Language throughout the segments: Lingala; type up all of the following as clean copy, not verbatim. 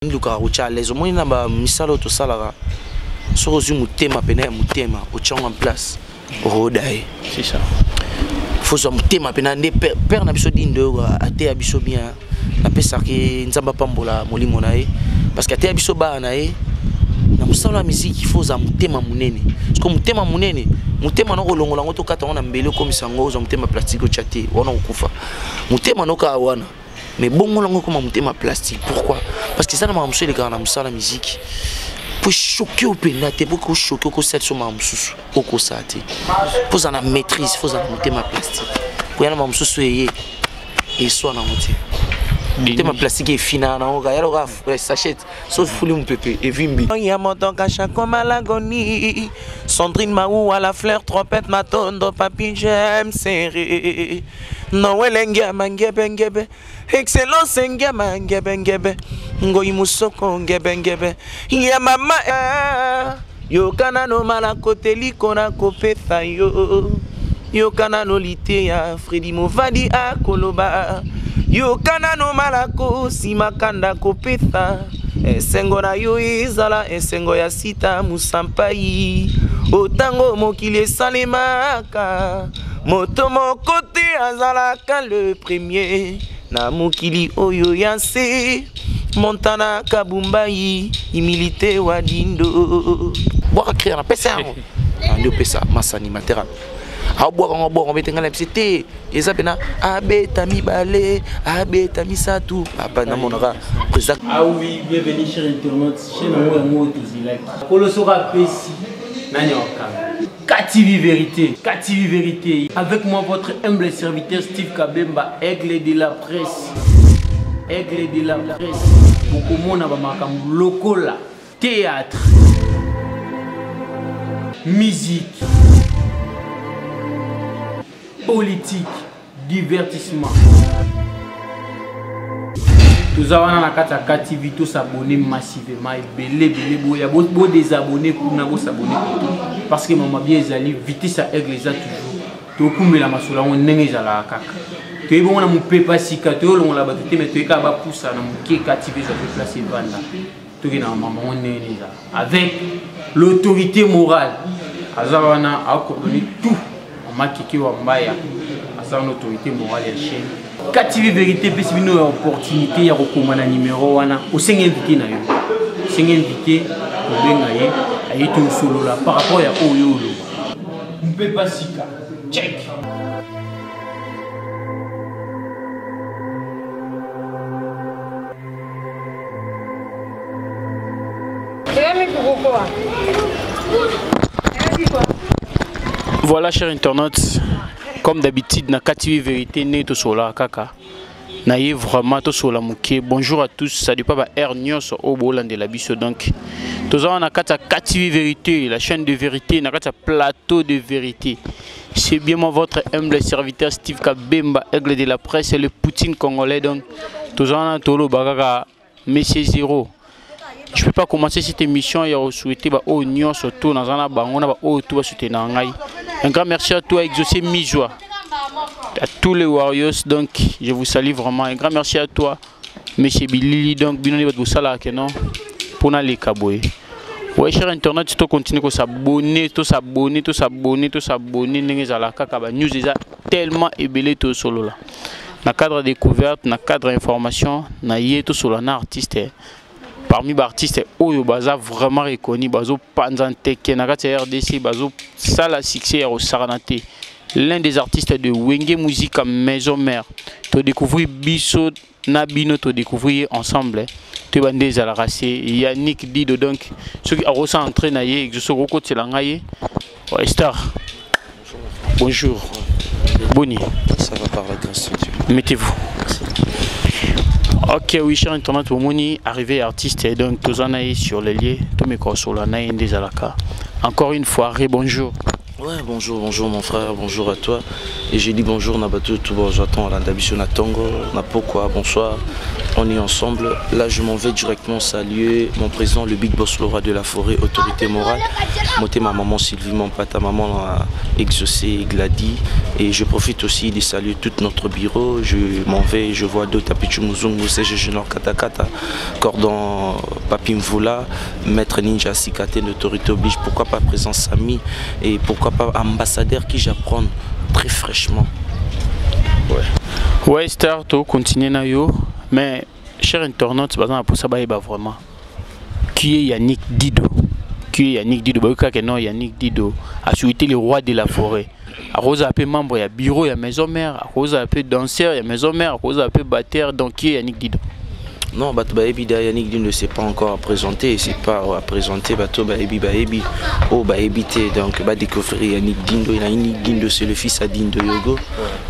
nduka ucha les omoni na ba misalo to salara soko zu mutema pena mutema ochanga en place rodae c'est ça faut so mutema pena nde père na biso dindo ate abiso bien na pesa ke nzamba pambola molimo na ye parce que ate abiso ba na ye na musala musique il faut za mutema munene parce que mutema munene mutema noko longola ngoto kata wana mbele ko misango zo mutema plastique o chate wana okufa mutema noka wana mais bongo longo comme mutema plastique pourquoi parce que ça na mamsou les gars na musala musique pour choquer au pénate pour choquer au set sur mamsou au kosate pour ça na maîtrise faut ça mutema plastique pour yana mamsou et soit na mutema tema plastique est fina na oga yalo ga sachet sauf fouli mon pépé et vimbi ya moto kacha comme l'agoni Sandrine Maou à la fleur trompette ma tondo papi j'aime serré no welenga mangebe ngebe excellence ngema ngebe ngebe ngoi musoko ngebe ngebe ya mama yo kana no mala kote likona kopetha yo kana no lite ya Freddy Movadi akoloba yo kana no malako simakanda kopetha esengo na yo izala esengo ya sita musampai otango mokili esalemaka moto mokote azalaka le premier na mokili oyo ya se Montana Kabumbai imilité wa dindo boire créer na pesa ando pesa massa animateur a boire on mettre ngala c'était ezapena abeta mibale abeta misatu apana monaka président. Ah oui, bienvenue chers internautes chez nous mo tozilaki kolosora pesi nanyoka Kativi vérité avec moi votre humble serviteur Steve Kabemba, aigle de la presse beaucoup mona ba makambo lokola théâtre musique politique, divertissement. Tous avons na kata Kativi tous s'abonner massivement et belé boya bo désabonner pour na bo s'abonner parce que maman bien ezali vitesse à aigle za toujours to kumela masola on ndenge ezala kaka to yebo na mupepa sika to longola batete mais to eka ba poussa na muke Kativi za pe placer banda to ke na maman on ndenge za avec l'autorité morale azawana a coordonner tout Makiki Wambaya, à sa autorité morale et chaîne. Kativi vérité, parce que nous avons l'opportunité de recommander numéro 1 au 5 invité. 5 invités, pour Bengaye, à tout solo là, par rapport à Oyolo. Mpepa Sika, check. Voilà chers internautes, comme d'habitude na Kativi vérité né to sola kaka na yé vraiment to sola muké. Bonjour à tous, ça dépend ba air nyos au boland de la biso donc tous on a Kativi vérité, la chaîne de vérité, na kata plateau de vérité. C'est bien moi votre humble serviteur Steve Kabemba, aigle de la presse et le Poutine congolais donc tous on a tolo bagaga Monsieur Zéro. Je ne peux pas commencer cette émission et souhaiter au Nyon surtout dans un bangon au tout soutenir. Un grand merci à toi Exaucé Mijoa, à tous les Warriors donc je vous salue vraiment. Un grand merci à toi Monsieur Billy donc bien vous saluer non pour les Kaboy. Ouais chers internautes, tu continues à s'abonner, n'engagez la kaka news déjà tellement ébélé tout solo là. Dans cadre découverte, dans cadre information, na yé tout solo na artiste. Parmi les artistes, Oyo Baza vraiment reconnu, Bazo Panzante, Kenagati RDC, Bazo Sala Succès au Saranate. L'un des artistes de Wenge Musique Maison Mère. Tu découvrir Bisso Nabino, tu découvrir ensemble. Tu vas à la race. Yannick Dido donc. Ceux qui ont recentré naïe, je suis au côté de l'angaye. Star. Bonjour. Boni. Ça va par la grâce de Dieu. Mettez-vous. Ok, oui, cher internaute, au moni arrivé artiste et donc tous en aïe sur les lieux, tous mes corps sur la naïe des alaka. Encore une fois, bonjour. Ouais, bonjour mon frère, bonjour à toi. Et j'ai dit bonjour Nabatou, tout bon, j'attends la d'habitude na Tongo, na pourquoi, bonsoir. On est ensemble. Là, je m'en vais directement saluer mon président, le Big Boss, le roi de la forêt, autorité morale. Moté ma maman Sylvie, mon papa, maman a exaucé Gladys. Et je profite aussi de saluer tout notre bureau. Je m'en vais, je vois d'autres Tapichu Muzungu, CG Junior Katakata, Cordon Papimvula, Maître Ninja Sikate, l'autorité oblige. Pourquoi pas présent Samy et pourquoi pas ambassadeur qui j'apprends très fraîchement. Ouais, Star, tu continues na yo. Mais, cher internaute, pour ça, vraiment. Qui est Yannick Dido? Qui est Yannick Dido? Non, Yannick Dido a souhaité le roi de la forêt. A cause un peu membre, il y a bureau, il y a maison mère. A cause un peu danseur, il y a maison mère. A cause un peu batteur. Donc, qui est Yannick Dido? Non, Yannick Dido ne s'est pas encore présenté. Il s'est pas présenté. Donc, découvrir Yannick Dindo. Yannick Dindo, c'est le fils à Dindo Yogo.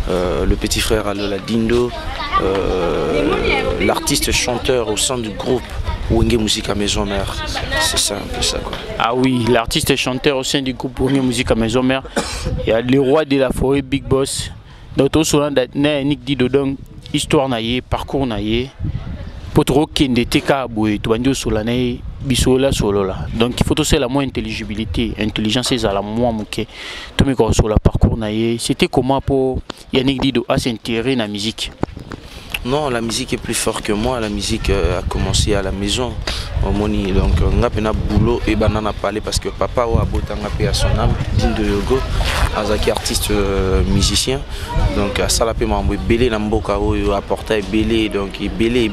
Le petit frère à Lola Dindo. L'artiste chanteur au sein du groupe Wenge Musique à Maison Mère. C'est ça, un peu ça, quoi. Ah oui, l'artiste chanteur au sein du groupe Wenge Musique à Maison Mère. Il y a le roi de la forêt, Big Boss. Donc, tout cela, Yannick Dido, donc, histoire naïe, parcours naïe. Potro kende teka boy to bandio solane bisola solola. Donc il faut aussi la moins intelligibilité, intelligence c'est la moins muke. To me ko sur la parcours naïe. C'était comment pour Yannick Dido à s'intéresser à la musique? Non, la musique est plus forte que moi. La musique a commencé à la maison. Donc, on a un boulot et on a parlé parce que papa a boté à son âme, Dindo Yogo, un artiste musicien. Donc, ça l'a fait belé Namboka apporté belé, donc belé.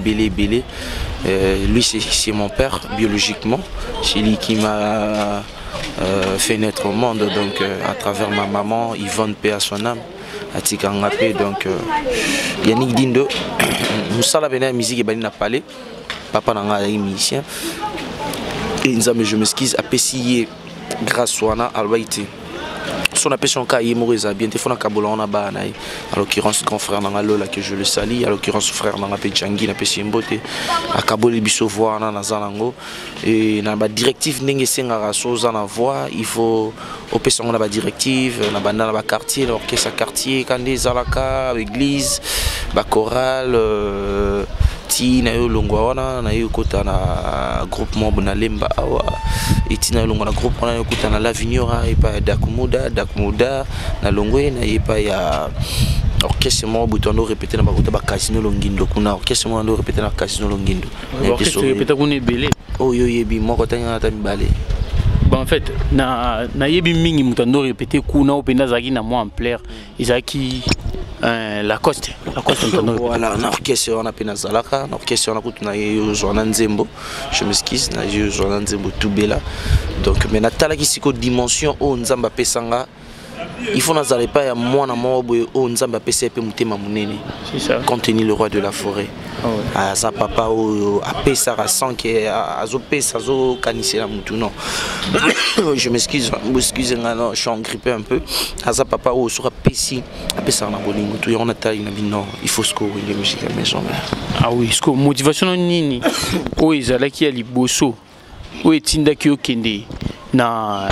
Lui, c'est mon père biologiquement. C'est lui qui m'a fait naître au monde. Donc, à travers ma maman, Yvonne paix à son âme. Donc Yannick Dindo, nous sommes la musique et Banina Palais, papa n'a pas musicien. Et je m'excuse, apprécié grâce à Albaïté. Son appellation est mauvaise, bien des fois on a ba à l'occurrence grand frère dans Lola que je le salue, à l'occurrence frère dans la Péchangi, la Pécimbote, à Kabole Bisso voir dans Zanango et dans la directive n'engé senga chose en voix, il faut opération la directive, na banda na quartier, l'orchestre quartier, Kandé Zalaka, église, ba chorale tina yo longwa wana na yo kota na groupement na lemba awa tina yo longwa na groupe wana yo kota na Lavignora et pas Dakumuda na longwe na yepa ya orchestre mo butondo répéter na bakota ba casino longindo kuna orchestre mo ndo répéter na casino longindo orchestre répéter kuna belé oh yo yebi moko tanga ta mibale. Bon, en fait na yebi mingi mutondo répéter kuna openda zaki na mo en plaire izaki Lacoste voilà, l'orchestre on a pena Zalaka, l'orchestre on a coûté na Joana Nzembo, je m'excuse, na Joana Nzembo tout bela. Donc mais na tala qui siko dimension o nzamba pesanga. Il faut n'aller pas à moi na moi o nzamba pesa pe mutema munene. C'est ça. Contenu le roi de la forêt. Ah sa papa o a pesa à 100 que azo pesa azo kanise la mutu non. Je m'excuse, non, je suis engrippé un peu. Asa papa o sera pesi a pesa na bolingo tout on a taille na non, il faut ce que Wenge Musique à Maison Mère. Ah oui, ce que motivation nini o ezalaki ya liboso o etindaki okende na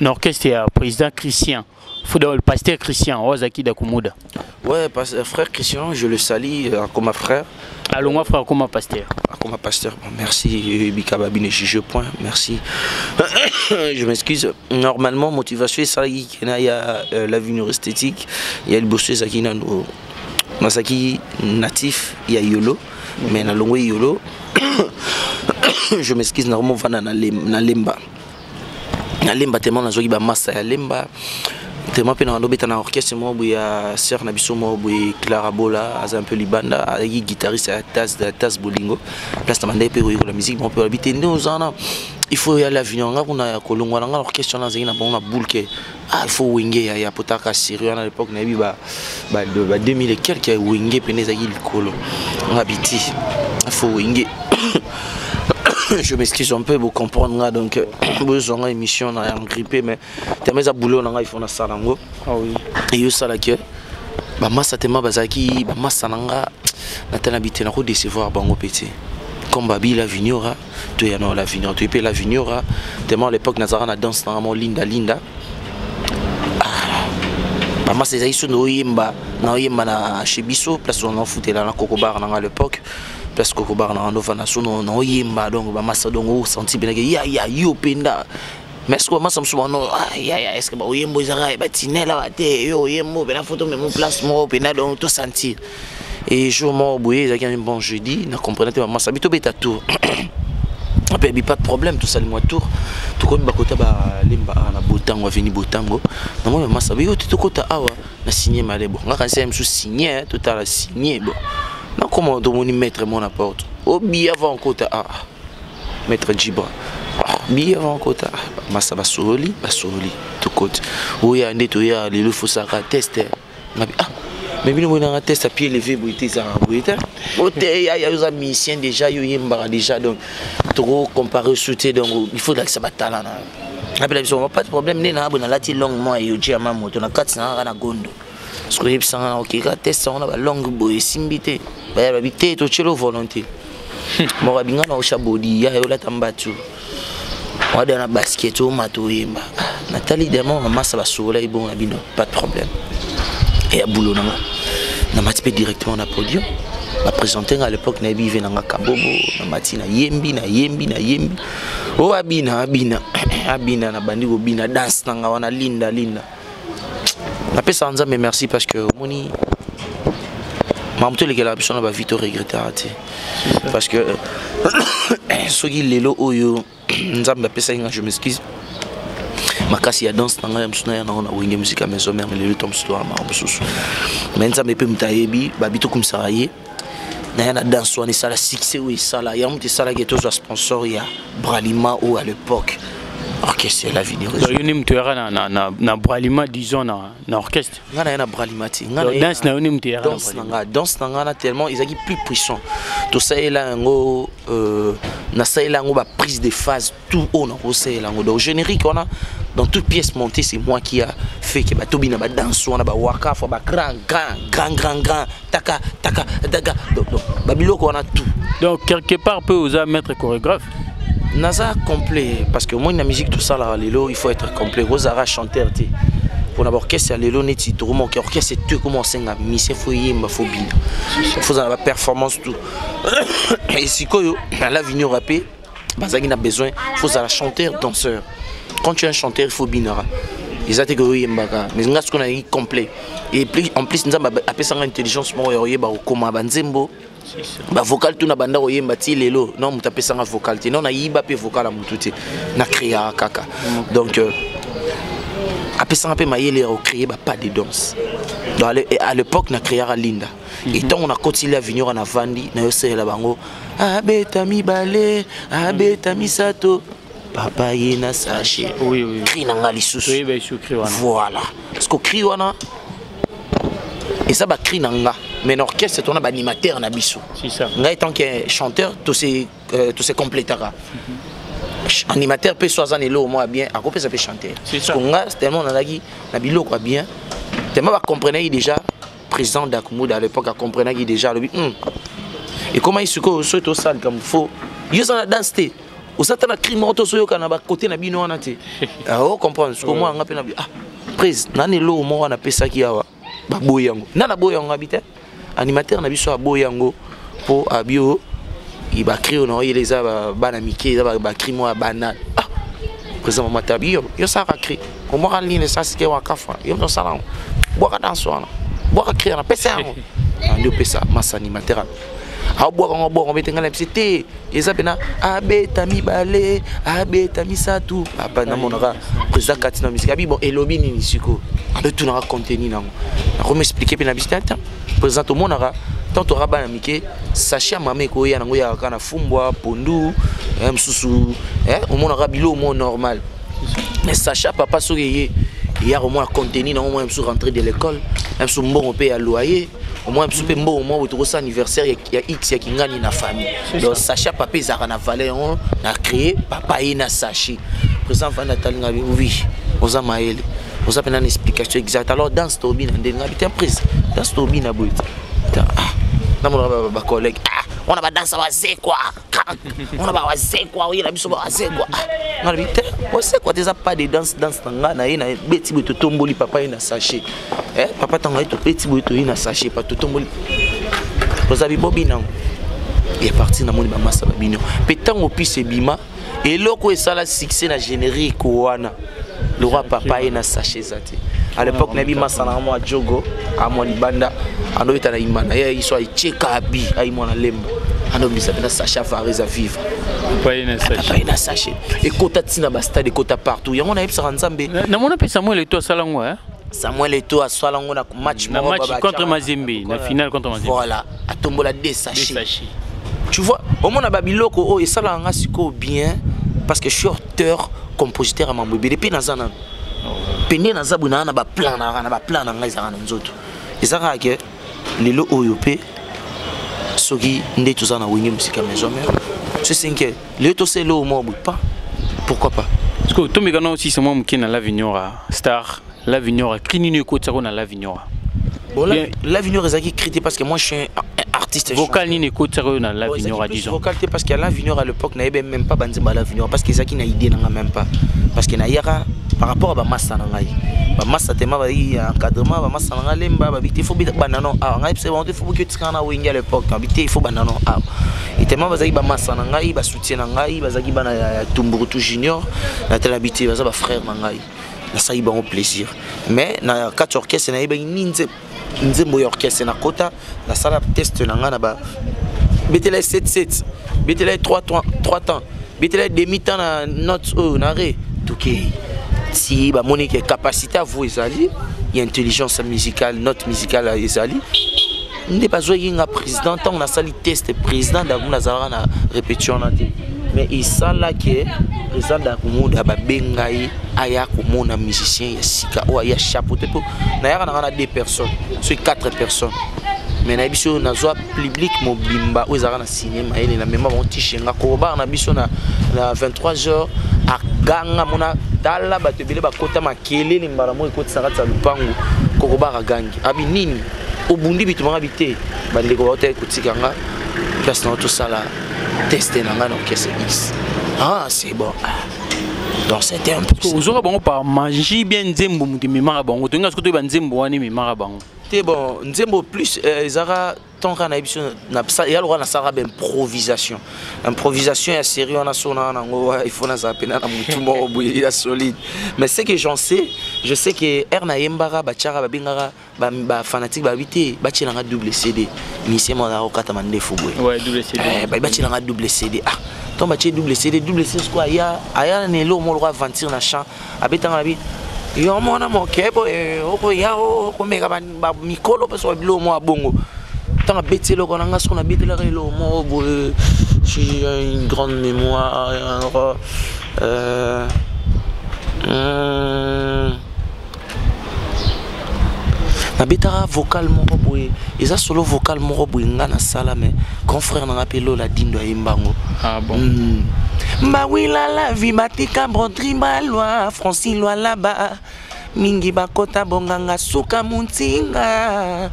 orchestre ya président Christian. Faut le pasteur Christian Ozaki Dakumuda. Ouais, frère Christian, je le salue comme ma frère. Allons, moi frère, comme ma pasteur. Comme pasteur, bon, merci Bikababine Juge Point, merci. Je m'excuse. Normalement, motivation, il y a l'avenir esthétique, il y a le bossé Zakina Masaki natif, il y a Yolo, mais na longue Yolo. Je m'excuse, normalement, on va na Lemba. Na Lemba, tellement na Zogi ba massa ya Lemba. Tellement pe na ndobeta na orchestre mo ya sœur na biso mo Clara Bola aza un peu libanda avec guitariste à Tas Bolingo place na mandé pe la musique mon peu habiter nous en il faut y aller à l'avenir nga kuna kolongwa nga orchestre na zina bon na boule que il faut Wenge ya potaka sérieux à l'époque na bi ba 2000 et quelques Wenge peneza ki likolo ngabiti il faut Wenge. Je m'excuse un peu pour comprendre donc besoin d'une émission on est grippé mais tellement ça boulot on a il faut na salango ah oui et yo sala que ba massa tellement bazaki ba massa nanga na tena bité na ko décevoir bango petit comme babi la vignora to ya no la vignora to pe la vignora tellement à l'époque nazara na danse na mo linda ba massa za iso no yemba na chebiso place on en foutait là na coco bar à l'époque. parce que ko bar na ndova na sono no yemba donc ba massa donc o senti bien que ya yo penda mais est-ce que massa msuba no ya est-ce que ba yembo zara ba tinela ba te yo yembo ben la photo même place mo penda donc tout sentir et jour mo boye ça un bon jeudi na comprenez massa bito beta tour après pas de problème tout ça le mois tour tout comme bakota ba limba na botango veni botango na moi massa yo tout kota awa na signé malebo ngaka c'est même sous signé tout à la signé bon non comment on mettre mon apporte au billet avant kota maître Djibra billet avant kota massa basoli tout côté où ya ndeto ya le faut ça tester mais bien on a un test à pied levé boité ça boité boté ya os musiciens déjà yo yemba déjà donc trop comparé sauter donc il faut que ça batala na après on pas de problème né na bona lati longuement yo diama moto na 400 na gondo ce que ça OK ka test on a longue boy simbité ba babité to chelo volonté mo rabinga na oshabodi ya yo la tambatu on a na basket au mato yemba Nathalie Demon massa ba soleil bon na bino pas de problème et à boulot na matipé directement na podium ma présenté à l'époque na bivé na kabobo na matina yembi o abina na bandi go bina dance na wana linda na pesa nza mais merci parce que moni mamto le gala biso na ba vite regretter raté parce que soki lelo oyo nzamba pesa inga je m'excuse makasi ya danse na ngai msuna ya na wenge musique à maison mère le tom histoire ma bosusu mais nzamba pe mutayebi babito kumsara ye na yana danse wana sala succès oui sala ya muti sala geto zo sponsor ya Bralima ou à l'époque orchestre la vidéo yo ni mtu era na Bralima disons na orchestre ngana yana Bralima ti ngana danse na yo ni mtu era danse na ngana tellement ils ont plus puissant tout ça est là ngo na ça est là ngo ba prise de phase tout on a posé là ngo donc générique on a dans toute pièce montée c'est moi qui a fait que ba tobina ba danse on a ba waka fo ba grand taka donc ba biloko on a tout donc quelque part peut oser mettre chorégraphe Naza complet parce que moi la musique tout ça là lelo il faut être complet Rosara chanteur ti pour d'abord orchestre lelo neti tout mon orchestre c'est tout comment senga mission faut yemba faut bien faut la performance tout et si koyo la vigno rapé bazaki na besoin faut la chanteur danseur quand tu es un chanteur il faut binara ils ont été yemba mais ngas qu'on a dit complet et plus en plus nous avons appelé ça intelligence moi yeba comme banzembo ba vocal tout na banda oyemba ti lelo non mutape sanga vocal ti non na yiba pe vocal mututi na créa kaka donc après ça pe mayele o créer pas de danse donc à l'époque na créa linda et tant on a continué à venir en avandi na yose la bango abeta mi balé abeta mi sato papa yena saché oui cri na ngali susu oui ben je crie voilà parce que cri wana et ça va crier nanga mais l'orchestre c'est un animateur na biso c'est ça ngai tant que chanteur tous ces complétera animateur peut soit zanelo moi bien à quoi ça peut chanter c'est ça nga tellement on a dit na bilo quoi bien tellement va comprendre déjà président d'Akumud à l'époque a comprendre déjà le et comment il se co soit au salle comme faut yo ça danse té au ça na cri morto so yo kana ba côté na bino wana té on comprendre ce que moi nga pe na prise nanelo moi na pesa ki awa ba boyango nana boyango habite animateur na biso aboyango po abio il ba créer on les a bana mike ba créer moi banal président matabio yo ça va créer au moins en ligne ça c'est que wa kafa yo dans salon boire danse wana boire créer na pesa yango ando pesa mas animateur a boire on betenga la c'était les abena abeta mi balé abeta mi satu papa na monaka président katina musique abi bon elobi ni siko ando tout na contenu nango na ko m'expliquer pe na bisita président au monaka tant to rabana mike sachet mame ko ya nango ya kana fumbwa pondu msusu au monaka bilo mo normal mais sachet papa so yé il y a au moins contenu nango moi msu rentrer de l'école msu mbongo pe ya loyer au moins msu pe mbongo mo to ça anniversaire ya x ya kingani na famille donc sachet papa ezaka na valeur on a créé papa ina sachet président Van Talinga oui oza maele oza pena une explication exacte alors dans ce tobi na ndenga bité prise dans ce tobi na bout na mon ba collègue on a pas danser wazé quoi on a pas wazé quoi oui la biso ba wazé quoi na bité wazé quoi déjà pas de danse tanga na ina beti boto tomboli papa ina sachet papa tanga to beti boto ina sachet pas to tomboli oza bi bobi na et parti na moni ba massa babino pétant au pis bima et loko et ça la succès na générique wana le roi papa et na sachet zati à l'époque nabi massa na moi jogo à moi libanda ando itana imana ya iso ai cheka abi ai mona lemba ando bisa na sachet vareza vivre pas une sachet et kota tina ba stade kota partout yango na epsa nzambe na mona pesa moi le to salango hein Samuel Eto'o a soit lango na match contre Mazembe, la finale contre Mazembe. Voilà, à tombola des sachets. Tu vois, au moins à Babiloko, oh, et ça là, on bien, parce que je suis auteur, compositeur à Mambobi. Depuis Nazana, Pené Nazabuna, n'a pas plan, n'a pas plan, n'a pas autres. Et ça, que les lots oyopé, ceux qui n'ont tous en awini musique à maison, c'est ce que les autres c'est l'eau, moi, pas. Pourquoi pas? Parce que Tommy Gano aussi, c'est moi qui n'a l'avenir star. L'avenir, Crinine Kotaro na l'avenir. Bon, l'avenir est critiqué parce que moi je suis un artiste. Vocal ni Kotaro na l'avenir à 10 ans. Vocal parce que l'avenir à l'époque n'avait même pas bandé l'avenir parce que Zaki n'a idée même pas. Parce que n'ayara par rapport à Massa Nangai. Massa tema ba yi encadrement Massa Nangai lemba ba bité faut banano ah ngai c'est bon il faut que tu kana wingi à l'époque bité il faut banano ah. Et tema ba zaki ba Massa Nangai ba soutien Nangai ba zaki bana Tumburutu junior na tel habité ba frère Nangai. Ça y a un plaisir mais na quatre orchestres na iba ninze nzembo ya orchestre na kota la salle test na ngana ba betela 7 betela 3 temps betela demi temps na note na ré tout qui si ba monique capacité à vous ezali il y a intelligence musicale note musicale ezali n'est pas joué un président tant on a sali test président d'abuna zara na répétition na mais il ça là que président d'Akumoda Bengaï aya komona musicien ya sika ou aya chapeauté pour na yaka na 2 personnes sur 4 personnes mais na biso na zo public mobimba ou ezaka na cinéma ele na même bon tishenga ko ba na biso na 23h a ganga mona dala ba tebele ba kota makele limbala mo ekoti saka tsa lupangu ko ba gangi abi nini obundi bitu manga bité ba ndeko ba te kotikanga place na tout ça là tester na ngana orchestre X. Ah, c'est bon. Donc c'était un peu. Vous aurez bon par magie bien nzembo muti mimara bango. Tu ngas ko to ba nzembo wani mimara bango. T'es bon, nzembo plus zara ton kana émission na ça ya le na sara improvisation. Improvisation ya sérieux on a sona nango il faut na zapena na mutu mo boya solide. Mais ce que j'en sais, je sais que Erna Yembara bachara ba bingara ba fanatique ba bité ba tshela double CD. Ni c'est moi na okata mande fubwe. Ouais, double CD. Ba tshela double CD. Ah. Ton bâti double CD quoi aya nelo mo le aventure na champ abetanga bi yo mona mo kebo oko ya ko meka ba mikolo parce que bilo mo abongo tant abeti lo kona ngaso na beti la lo mo bo j'ai une grande mémoire na betara vocal moko boye eza solo vocal moko boye nga na sala mais confrère na ngapelo la dindo yembango ah bon Mawila la vie batika brodri balwa Francine loi là-bas mingi bakota bonganga suka muntinga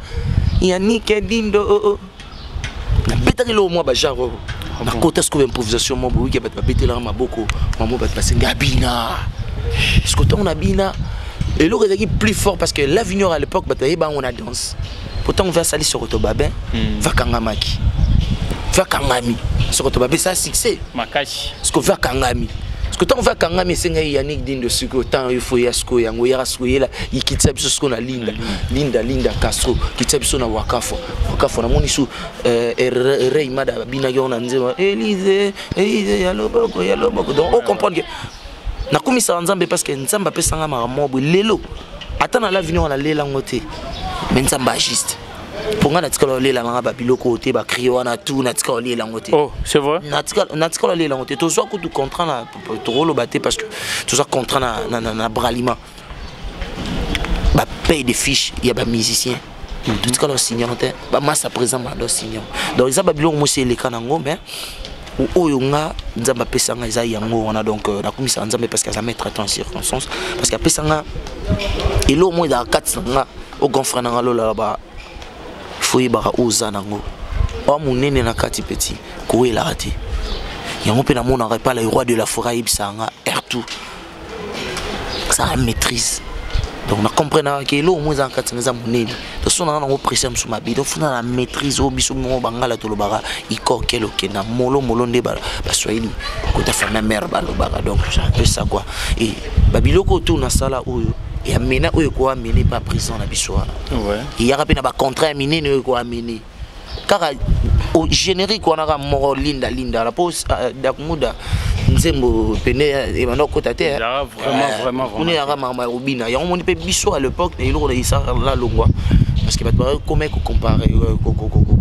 yanike dindo na betari lo mo ba jaro na kota sko improvisation mo boye ba betela maboko mamo ba pasenga bina sko ton na bina. Et l'autre est plus fort parce que l'avenir à l'époque, on a danse. Pourtant, on va salir sur Otobabin, va Kangamaki. Va Kangami. Sur Otobabin, ça a succès. Makashi. Parce qu'on va Kangami. Parce que tant on va Kangami, c'est Yannick Dindo, ce que tant il faut Yasko, Yango Yarasko, il quitte ce qu'on a Linda Castro, qui quitte ce qu'on a Wakafo. Wakafo, on a mon issue, Reymada, Binayon, Élysée, Yaloboko. Donc, on comprend que. Na komisa nzambe parce que nzamba pesanga maramobo lelo atana la vino na lela ngote mais nzamba juste pour nga natika lela nga ba biloko te ba crier na tout natika lela ngote. Oh c'est vrai natika lela ngote to so ko tu contrat na to rolo baté parce que to so contrat na bralima ba paye des fiches il y a ba musicien tout ka lo signant ba massa présent ba signant donc ça ba biloko mo c'est les kanango mais oyo nga nzamba pesanga eza yango wana donc nakomisa nzambe parce que ça mettre en circonstance parce que pesanga elo mo da katanga au grand frère nga lola ba foyi ba oza nango o munene na kati petit ko ela raté yango pe na mona pas le roi de la forêt ibsanga ertu ça maîtrise donc na comprendre que elo mo za katanga za munene to façon on a pressé sur ma bide on a la maîtrise au biso mo bangala to lobara iko kelo kena molo nde ba swahili ko ta fama mère ba lobara donc c'est un peu ça quoi et babiloko tout na sala oyo et amena oyo ko amener pas prison na biso ouais il y a rapena ba contrat amener ne ko amener car au générique on a moro linda la pose d'akmuda nzembo pene et maintenant côté terre vraiment on est à mama rubina ya on peut biso à l'époque et il y a la longwa parce que bah comment comparer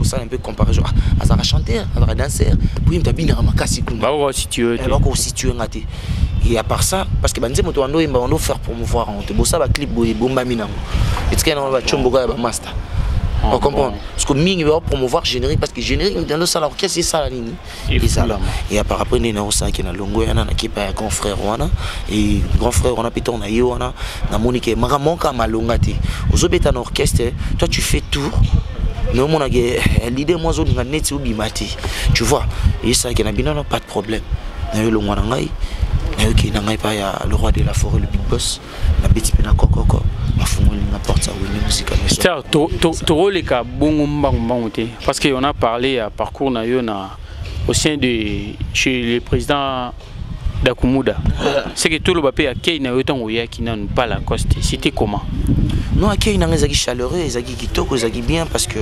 ça un peu comparaison à ça chanter à danser puis il tabina makasi bah on situé on situé ngati et à part ça parce que banzembo to on doit faire promouvoir on te bossa ba clip boy bomba minamo et ce qu'il y a on va chombo ba master. On comprend. Parce que Ming va promouvoir générique parce que générique dans le salon qu'est-ce que ça la ligne et après après on a ça qui na longo yana na kipa ya grand frère wana et grand frère on a pété on a yo wana na monique maramonka malongati ozobeta na orchestre toi tu fais tout mais on a l'idée moi zo nga net ubimati tu vois et ça qui na bina pas de problème na yo longo na ngai na yo ki na ngai pa ya le roi de la forêt le big boss na petit pe na kokoko parce qu'on a parlé à parcours au sein de chez le président d'Akumuda. C'est que tout le monde a qui n'a pas la coste. C'était comment? Non, à qui n'a pas chaleureux, ils qui toko, ils bien parce que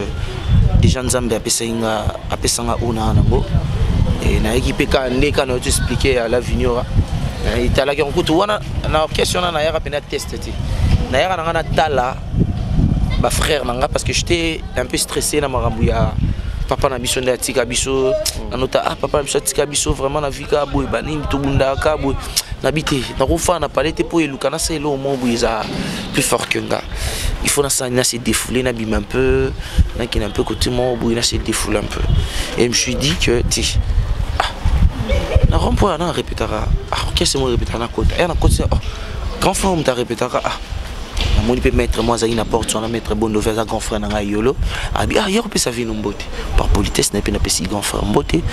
des gens Zambie a pesé una nango et na équipe quand on expliqué à l'avenir. Il t'a la qui on coûte wana na question na ya rapena test. D'ailleurs, on a tala, ma frère nanga parce que j'étais un peu stressé dans ma rambouya. Papa n'a biso de tika biso, anota ah papa n'a biso tika biso vraiment na vika boy banim tout bunda ka boy n'habité. Na rofa na palais te po elukana c'est lo mo boyza plus fort que nga. Il faut na ça na se défouler na bim un peu, na qui un peu côté mo boy na se défouler un peu. Et je me suis dit que ti na rambouya na répétera. Ah qu'est-ce que moi répétera na côté. Et na côté grand frère on t'a répétera ah on peut mettre moi à porte on a mettre bon nouvelle à grand frère na yolo ah hier on peut sa vie non beauté par politesse n'a pas na petit grand frère beauté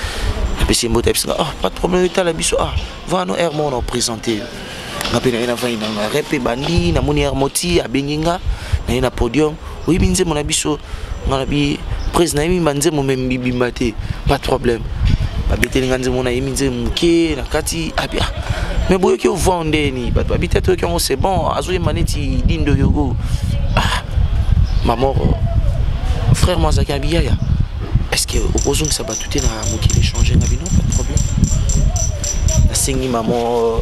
na petit beauté ah pas de problème ta la biso ah va no hermon on présenter na pe na va na rep bandi na moni hermoti a benginga na na podium oui binze mon biso na bi président mi manze mo même bibimate pas de problème ba beteli nganze mon na minze muke na kati abia mais boyo qui vende ni ba habiter qui c'est bon azoye maneti dindo yogo ah maman frère moi zaki abiyaya est-ce que opposons que ça va tout na moki l'échanger na bino pas de problème la singi maman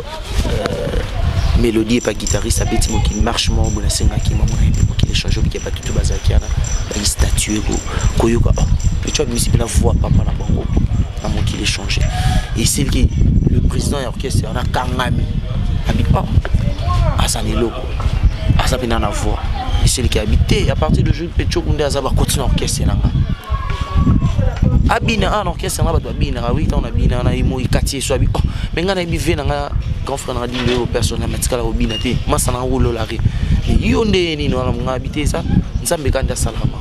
mélodie et pas guitariste a petit moki marche moi bon la singa qui maman moki l'échanger qui pas tout bazaki na une statue koyoka tu vois mais c'est la voix papa la bango na moki l'échanger et c'est qui le président et l'orchestre, on a Kangami. Habitant à Saneloko, à Sapinana voix. Et celui qui habitait à partir de juillet, Petro Kunde a continué l'orchestre. Abina, un orchestre, on a Abina, 8 ans, on a Abina, on a Imo, Ikati, Swabi. Mais on a bivé dans un grand frère, on a dit au personnel, Matsala, au Binati, Massana, Roulo, Larry. Et Yonde, Nino, on a habité ça, nous sommes Bekanda Salama.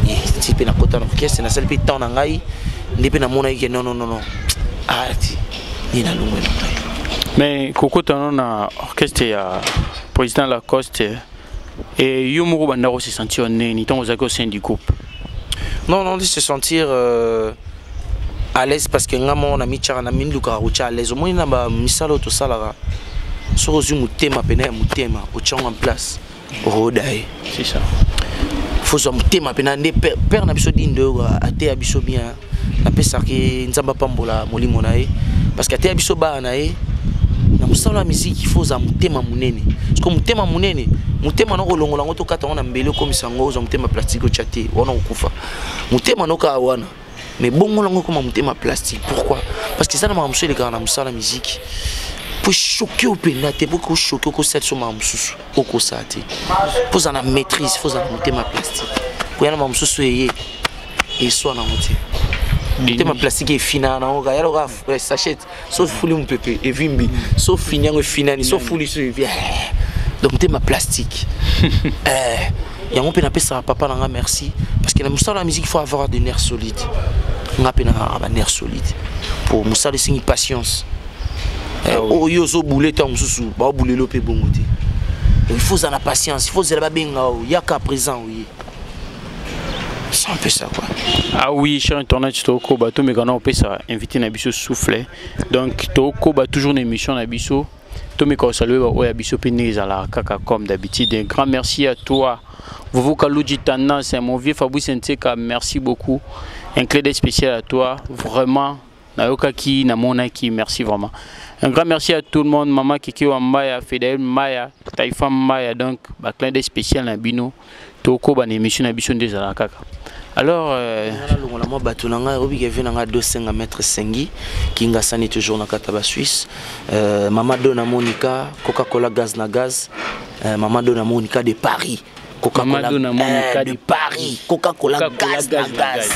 Et si tu as un orchestre, on a celle qui est en Angaï, on a non. Arrête. Mais Coco Tanon a orchestré à président Lacoste et Yomoro Bandaro s'est senti en nez, ni tant aux au sein du groupe. Non, on dit se sentir à l'aise parce que on a mis Tchara Minduka ou à l'aise. Au moins, on a mis ça l'autre salara. Sur aux yeux, Moutema, Pena, Moutema, au Tchang en place, au Rodaï. C'est ça. Faut que Moutema, Pena, père n'a pas d'indo, à te abisso bien. Na pesa ki nzamba pambola molimo na ye parce que ate biso ba na ye na musala musique il faut za mutema munene parce que mutema munene mutema no kolongola ngoto kata wana mbele ko misango za mutema plastique o chate wana okufa mutema no ka wana mais bongo lango comme mutema plastique pourquoi parce que ça na mamso le kana musala musique pour choquer au penate pour choquer ko set so mamsusu oko sate pour za na maîtrise faut za mutema plastique pour yana mamsusu eye et soit na mutema thème plastique est fina na oga yalo ga sachet sauf fouli mon pépé et vimbi sauf finyango finani sauf fouli so vient donc thème plastique ya on peut appeler ça papa nanga merci parce que la musique il faut avoir des nerfs solides on appelle un nerf solide pour musa c'est une patience oh yo zo boulé ta mususu ba boulé lo pe bongote il faut en la patience il faut zela ba benga yaka présent oui c'est un peu ça quoi. Ah oui, cher internaute, Toko Bato, mais quand on peut ça inviter Nabiso souffler. Donc Toko Bato toujours une émission Nabiso. Tomé quand saluer au Nabiso Pénez à la caca comme d'habitude. Un grand merci à toi. Vous Kalouji Tana, c'est mon vieux Fabrice Nteka, merci beaucoup. Un clé d'œil spécial à toi, vraiment. Nayoka ki namona ki, merci vraiment. Un grand merci à tout le monde, maman Kiki Wambaya, Fidel Maya, Taïfa Maya, donc un clin d'œil spécial à Bino. Toko ban émission Nabiso des Alakaka. Alors, moi batunanga obi ke venanga 2 mètres sengi kinga sani toujours na kataba Suisse. Maman Dona Monica, Coca-Cola gaz na gaz. Maman Dona Monica de Paris. Coca-Cola de Paris. Coca-Cola gaz na gaz.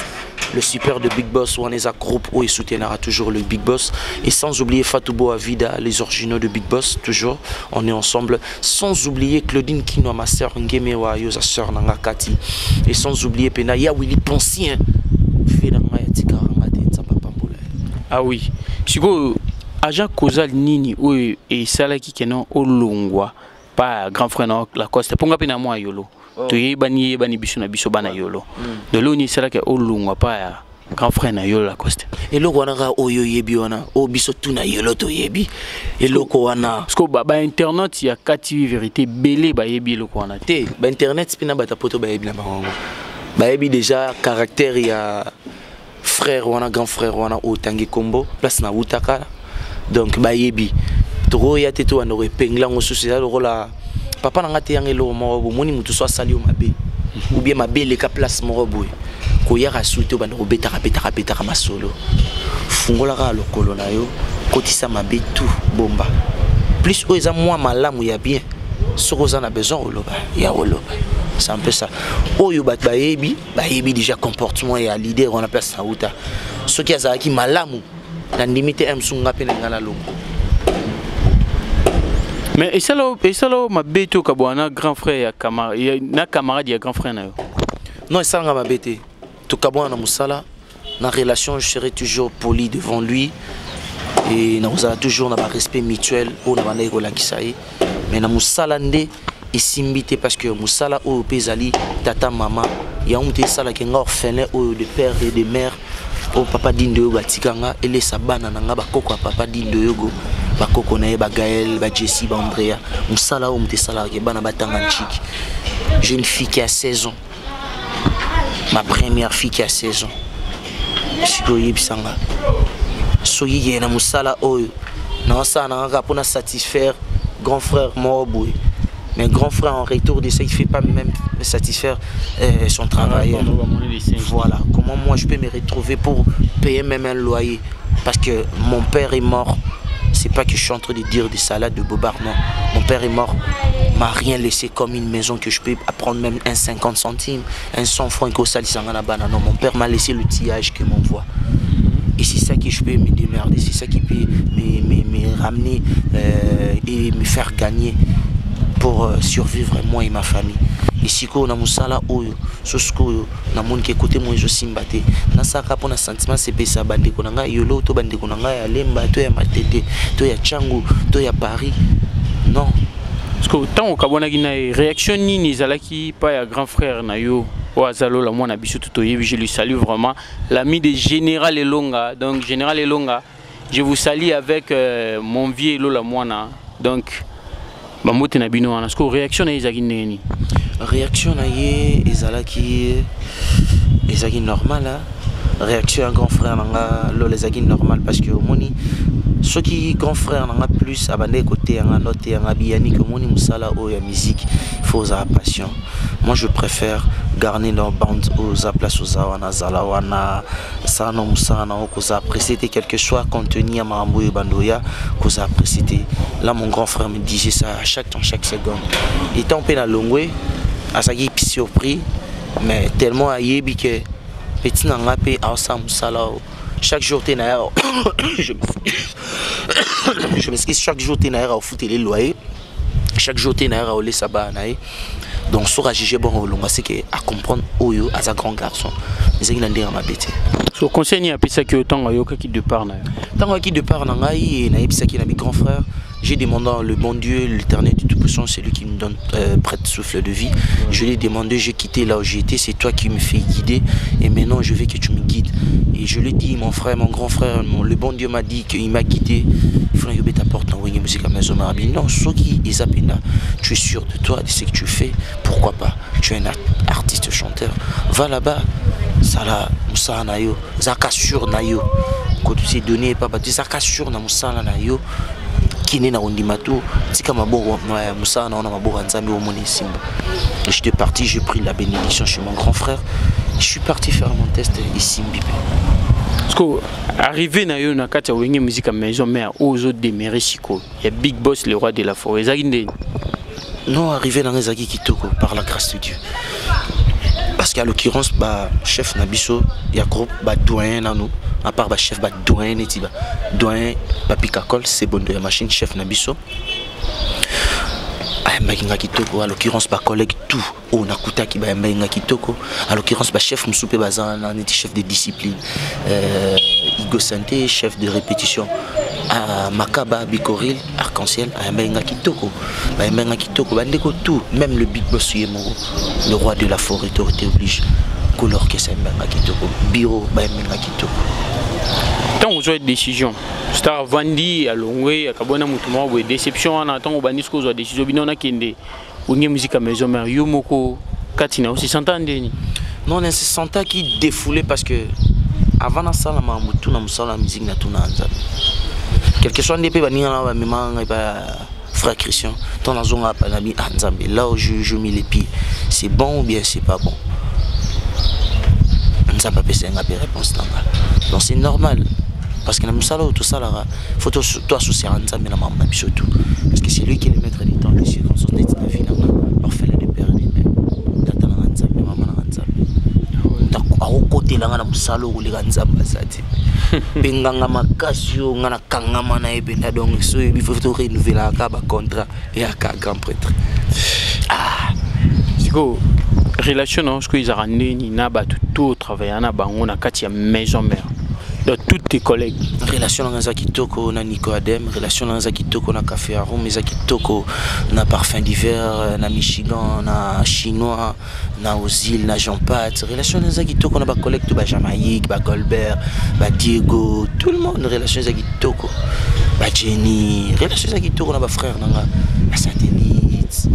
Le super de Big Boss, Waneza Group, où il soutiendra toujours le Big Boss. Et sans oublier Fatoubo Avida, les originaux de Big Boss, toujours, on est ensemble. Sans oublier Claudine Kino, ma soeur Ngemewa, sa soeur Nangakati. Et sans oublier Penaya Willy Poncien. Ah oui. Sigo, Aja Kozal Nini, oui, et Salaki Kenon, Olongwa, pas grand frère, la Costa, Ponga Penamo Yolo. Tu es banni biso na biso bana yolo. De l'eau ni sera que olungwa pa grand frère na yolo la coste. Et le wana oyo yebi wana o biso tuna yolo to yebi. Et le wana parce que ba internet ya KTV vérité belé ba yebi le wana te ba internet spina bata poto ba yebi na bango. Ba yebi déjà caractère ya frère wana grand frère wana o tangi kombo place na utaka. Donc ba yebi to ya te to wana repengla ngosu c'est la papa n'a pas été morobo moni mutu so sali o mabe ou bien mabe le ka place morobo ko ya rasuto ba no beta masolo fungola ka lokolo na yo kotisa mabe tout bomba plus o eza moi malamu ya bien soko za na besoin oloba ya oloba c'est un peu ça oyo bat ba yebi déjà comportement ya leader on a place na uta ce qui azaki malamu na limite msunga pe na ngala loko. Mais et ça là ma bête au Kabouana grand frère et na camarade ya grand frère na yo. Non et ça ma bête. To Kabouana musala na relation je serai toujours poli devant lui et na usala toujours na respect mutuel au na bana ko la kisaye mais na musala ndé isimbité parce que musala au pezali tata maman ya umte sala ke orphelin au de père et de mère au papa dindo batikanga et les sabana nanga bakoko papa dindo yogo bakoko na ba Gaël ba Jessie ba Andrea musala o mte sala ke bana batanga chiki jeune fille qui a 16 ans ma première fille qui a 16 ans siko yebisanga soyi yena musala oyo na sa na nga pour satisfaire grand frère Moroboué. Mais grand frère en retour de ça, il ne fait pas même satisfaire son travail. Voilà, comment moi je peux me retrouver pour payer même un loyer. Parce que mon père est mort. C'est pas que je suis en train de dire des salades de bobard, non. Mon père est mort, m'a rien laissé comme une maison que je peux prendre même un 50 centimes, un 100 francs. Non, mon père m'a laissé le tillage que m'envoie. Et c'est ça que je peux me démerder, c'est ça qui peut me ramener et me faire gagner pour survivre moi et ma famille. Et si on a musala oyo, sosko na monde qui côté moi je simbate. Na saka pona sentiment c'est pesa bande konanga yolo to bande konanga ya lemba to ya matete to ya changu to ya Paris. Non. Parce que tant au Kabona gina réaction ni zalaki pas ya grand frère na yo. Oazalo la moi na biso tutoye, je lui salue vraiment l'ami de Général Elonga. Donc Général Elonga, je vous salue avec mon vieux Lola Moana. Donc Bamote na bino wana sko réaction na ezaki neni réaction na ye ezalaki normal réaction à grand frère nanga lo ezaki normal parce que moni ceux qui grand frère nanga plus abandé côté nga noté nga biani que moni musala o ya musique faut za passion. Moi je préfère garder dans bande aux place aux awana zalawana ça non musana o koza apprécier quelque chose contenu à mambo et bandoya koza apprécier. Là mon grand frère me disait ça à chaque temps chaque seconde. Et tant pe na longwe asaki surpris mais tellement ayebi que petit nanga pe asa musala chaque jour t'es na je m'excuse chaque jour t'es na au foutre les loyers chaque jour t'es na au les sabana donc sur à juger bon au long c'est que à comprendre oyo as un grand garçon mais c'est qu'il a ma bête so conseil à pisa que autant yo qui de part na tant qui de part na ngai na episa qui na mi grand frère j'ai demandé le bon Dieu, l'éternel du Tout-Puissant, c'est lui qui me donne prête souffle de vie. Je lui ai demandé, j'ai quitté là où j'étais, c'est toi qui me fais guider et maintenant je veux que tu me guides. Et je lui ai dit, mon frère, mon grand frère, le bon Dieu m'a dit qu'il m'a guidé. Il faut que tu apportes dans la musique à maison marabi. Non, tu es sûr de toi, de ce que tu fais, pourquoi pas? Tu es un artiste chanteur. Va là-bas, ça là, Moussa Nayo, Zaka sur Nayo. Quand tu sais donner, papa, tu Zaka sur Moussa Nayo. J'étais parti, j'ai pris la bénédiction chez mon grand frère. Je suis parti faire mon test ici. Parce que arrivé na yo na kati ya wenge musique à maison mère aux autres démérés siko. Il y a Big Boss le roi de la forêt. Non, arrivé dans les Zaki Kitoko par la grâce de Dieu. Parce qu'à l'occurrence, bah chef Nabiso, il y a groupe bah doyen na nous. À part le chef doyen Netiba, doyen Papi Kakol, c'est bon de la machine chef Nabiso. À l'occurrence, ma collègue tout, on a coûté qui va kitoko. À l'occurrence, ma chef Moussoupe Bazan, on était chef de discipline, Igo Santé, chef de répétition. Makaba, Bikoril, Arc-en-Ciel, kitoko. Tout, même le Big Boss, le roi de la forêt, était obligé. Couleur que c'est kitoko, bureau, kitoko. Tant vous avez une décision, Star Vandi à Longwe, à Kabona Moutouma, ou déception en attendant au Banisco, ou décision, on a kende, ou une musique à maison, mais Yomoko, Katina, aussi s'entendez. Non, on se sentait qui défoulé parce que avant la salle, on a la musique, quelque chose de frère Christian, ton azon a pas l'ami Anzambe, là où je mets les pieds, c'est bon ou bien c'est pas bon. Ça peut pas une réponse. Donc c'est normal. Parce que tout ça, il faut toi associer à Nzambe na maman surtout. Parce que c'est lui qui est le maître du temps, les circonstances de la vie. Parfait le père ni même. Tata na Nzambe, maman na Nzambe. Ta au côté là na musalo ou les Nzambe azati. Penganga makasio ngana kangama na ebenda donc so il faut tout renouveler la ka ba contrat et à grand prêtre. Ah. Zigo relation non ce que ils ont ramené ni na ba tout travailler na bango na kati ya maison mère. De tous tes collègues. Relation dans Zaki Toko na Nico Adem, relation dans Zaki Toko na Café Arôme, Zaki Toko na Parfum d'hiver, na Michigan, na Chinois, na Ozil, na Jean-Pat. Relation dans Zaki Toko na ba collègue to ba Jamaïque, ba Colbert, ba Diego, tout le monde. Relation Zaki Toko, ba Jenny. Relation Zaki Toko na ba frère nanga, ba Satellite.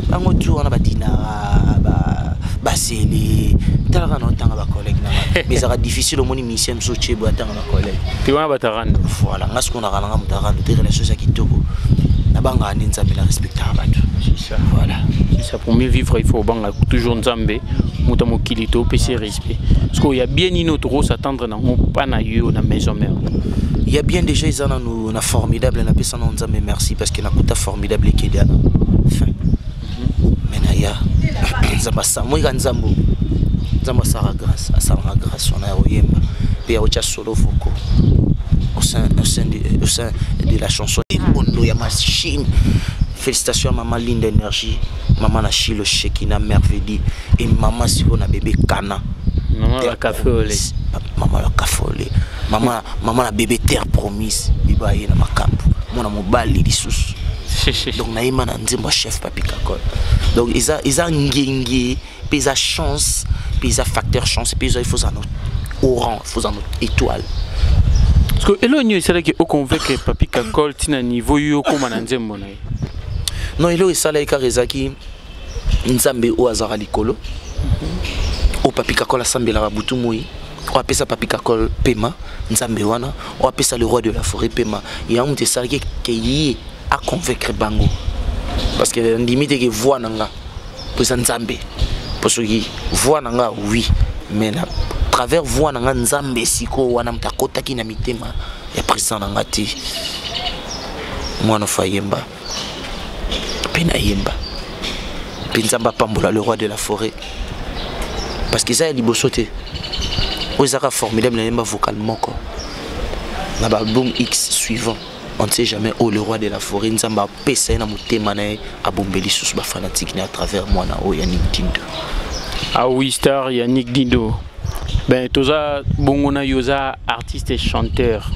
Ba ngotu na ba Dinara, ba Sélé. Mais ça sera difficile au moins mission soutien pour attendre ma collègue. Tu vois bataran. Voilà, parce qu'on a rangé bataran, des relations qui toko. La banque a une nzambe la respectable. C'est ça. Voilà. Ça pour mieux vivre il faut banque toujours nzambe, mutamo kilito PC respect. Parce qu'il y a bien une autre rose attendre dans mon panayo na maison mère. Il y a bien déjà ils en nous na formidable na pesa na nzambe merci parce que na kuta formidable qui est fin. Mais na ya nzamba sa moi nzambo. Nzamba sara grâce, on a oyemba. Puis au solo foko. Au sein de la chanson Bondo ya machine. Félicitations à maman Linda Énergie, maman na Chilo Shekina Merveille et maman si on a bébé Kana. Maman la café au lait. Maman la café au lait. Maman la bébé Terre Promise. Biba na makambu. Mona mobali lisusu. Donc naïma na nzemba chef Papi Kakol. Donc ils a ngenge, puis ils a chance. Puis un facteur chance, puis il faut un autre orange, il faut un autre étoile. Parce que Elonio, c'est là que au convainc Papi Kakol tina niveau yo comme un monnaie. Non, il est là que Rezaki nzambe au hasard likolo. Au Papi Kakol a sambe la butu moi. On appelle ça Papi Kakol pema nzambe wana. On appelle ça le roi de la forêt pema. Il y a un de ça qui a convaincre bango. Parce que limite que voix nanga pour nzambe. Parce que voix nanga oui, mais à travers voix nanga nzambe siko wana mtakota ki na mitema ya président nanga ti mwana fayemba pena yemba pinzamba pambola le roi de la forêt parce que ça est libosoté osaka formidable na yemba vocalement quoi na album X suivant on ne sait jamais où le roi de la forêt nzamba pesa na mutema na abombeli sous ba fanatique à travers moi na o Yannick Dindo. Ah oui, star Yannick Dindo. Ben toza bongona yoza artiste et chanteur.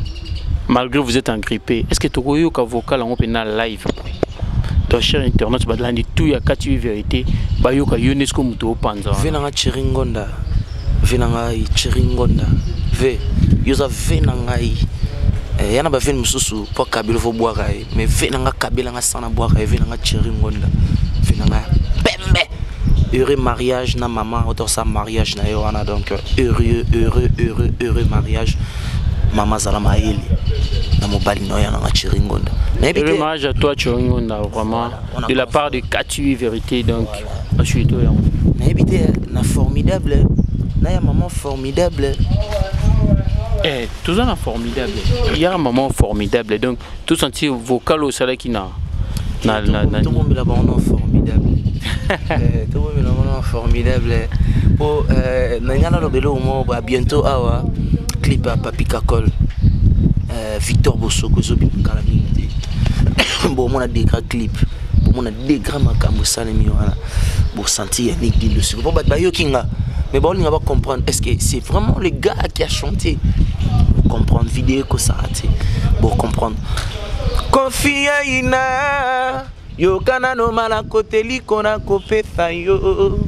malgré vous êtes engrippé, est-ce que tu as un vocal en live? Donc, cher internaute, tu vas tout y a KTV vérité. Bah, yo ka UNESCO muto panza. Venanga chiringonda. Venanga chiringonda. Ve. Yoza venanga i. Yana ba ven mususu pour kabilo fo boire mais venanga kabila nga sana boire venanga chiringonda. Venanga pembe. Heureux mariage na maman, autour ça mariage na yoana donc heureux mariage. Maman Zalama Eli. Na mobali noya na chiringonda. Heureux mariage à toi chiringonda vraiment de la part de KTV vérité donc je suis toi. Na habité na formidable. Na ya maman formidable. Tout ça formidable. Il y a un moment formidable donc tout senti vocal au salaire qui n'a. Tout le monde là-bas on formidable. Tout le monde là formidable. Oh nanyana lobelo mo bientôt awa clip à Papi Kakol. Victor Bossoko zobi kalamindi. Bon on a des grands clips. On a des grands makambo salemi wana. Bon sentir ni dit le sur. Bon ba yo kinga. Mais bon, on va comprendre, est-ce que c'est vraiment le gars qui a chanté? Comprendre, vidéo que ça a été. Bon, comprendre. Confia ina, yo kana no malakote likona kopesa yo.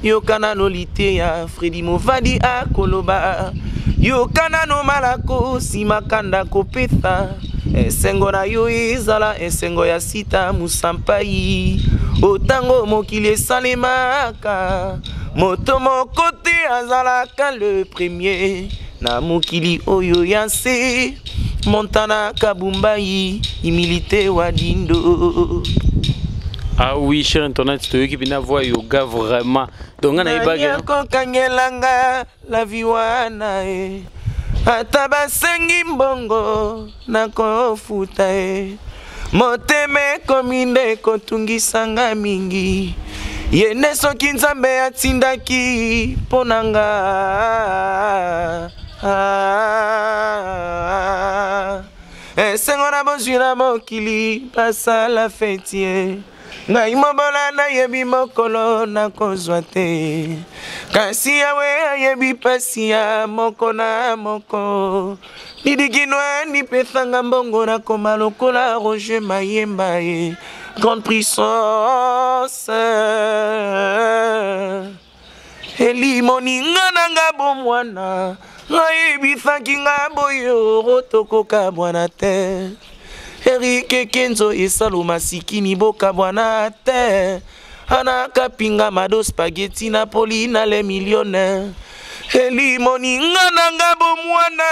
Yo kana no lite ya Freddy Movadi akoloba. Yo kana no malako simakanda kopesa. Esengo na yo izala, esengo ya sita musampai. Otango mokili salemaka. Moto mokote azalaka le premier na mokili oyo yanse Montana Kabumbai imilité wadindo. Ah oui, cher internet, c'est eux qui viennent voir yoga vraiment. Donc on a eu bagarre. Kangelanga la viwana e. Atabasengi mbongo na kofuta e. Moteme kominde kotungisanga mingi. Yene soki nzambe atindaki ponanga esengo na bozwi na mokili basala fetie ngai mobola nayebi mokolo nakozwa te kasi yawe ayebi pasi ya moko na moko nidikinwa nipesanga mbongo nakoma lokola Roger Mayemba ye grande puissance Eli moninga nanga bomwana ayebisaki nga boyo rotokoka bwana te Erike Kenzo esalo masikini boka bwana te anaka pinga mado spaghetti Napoli na les millionnaires Eli moninga nanga bomwana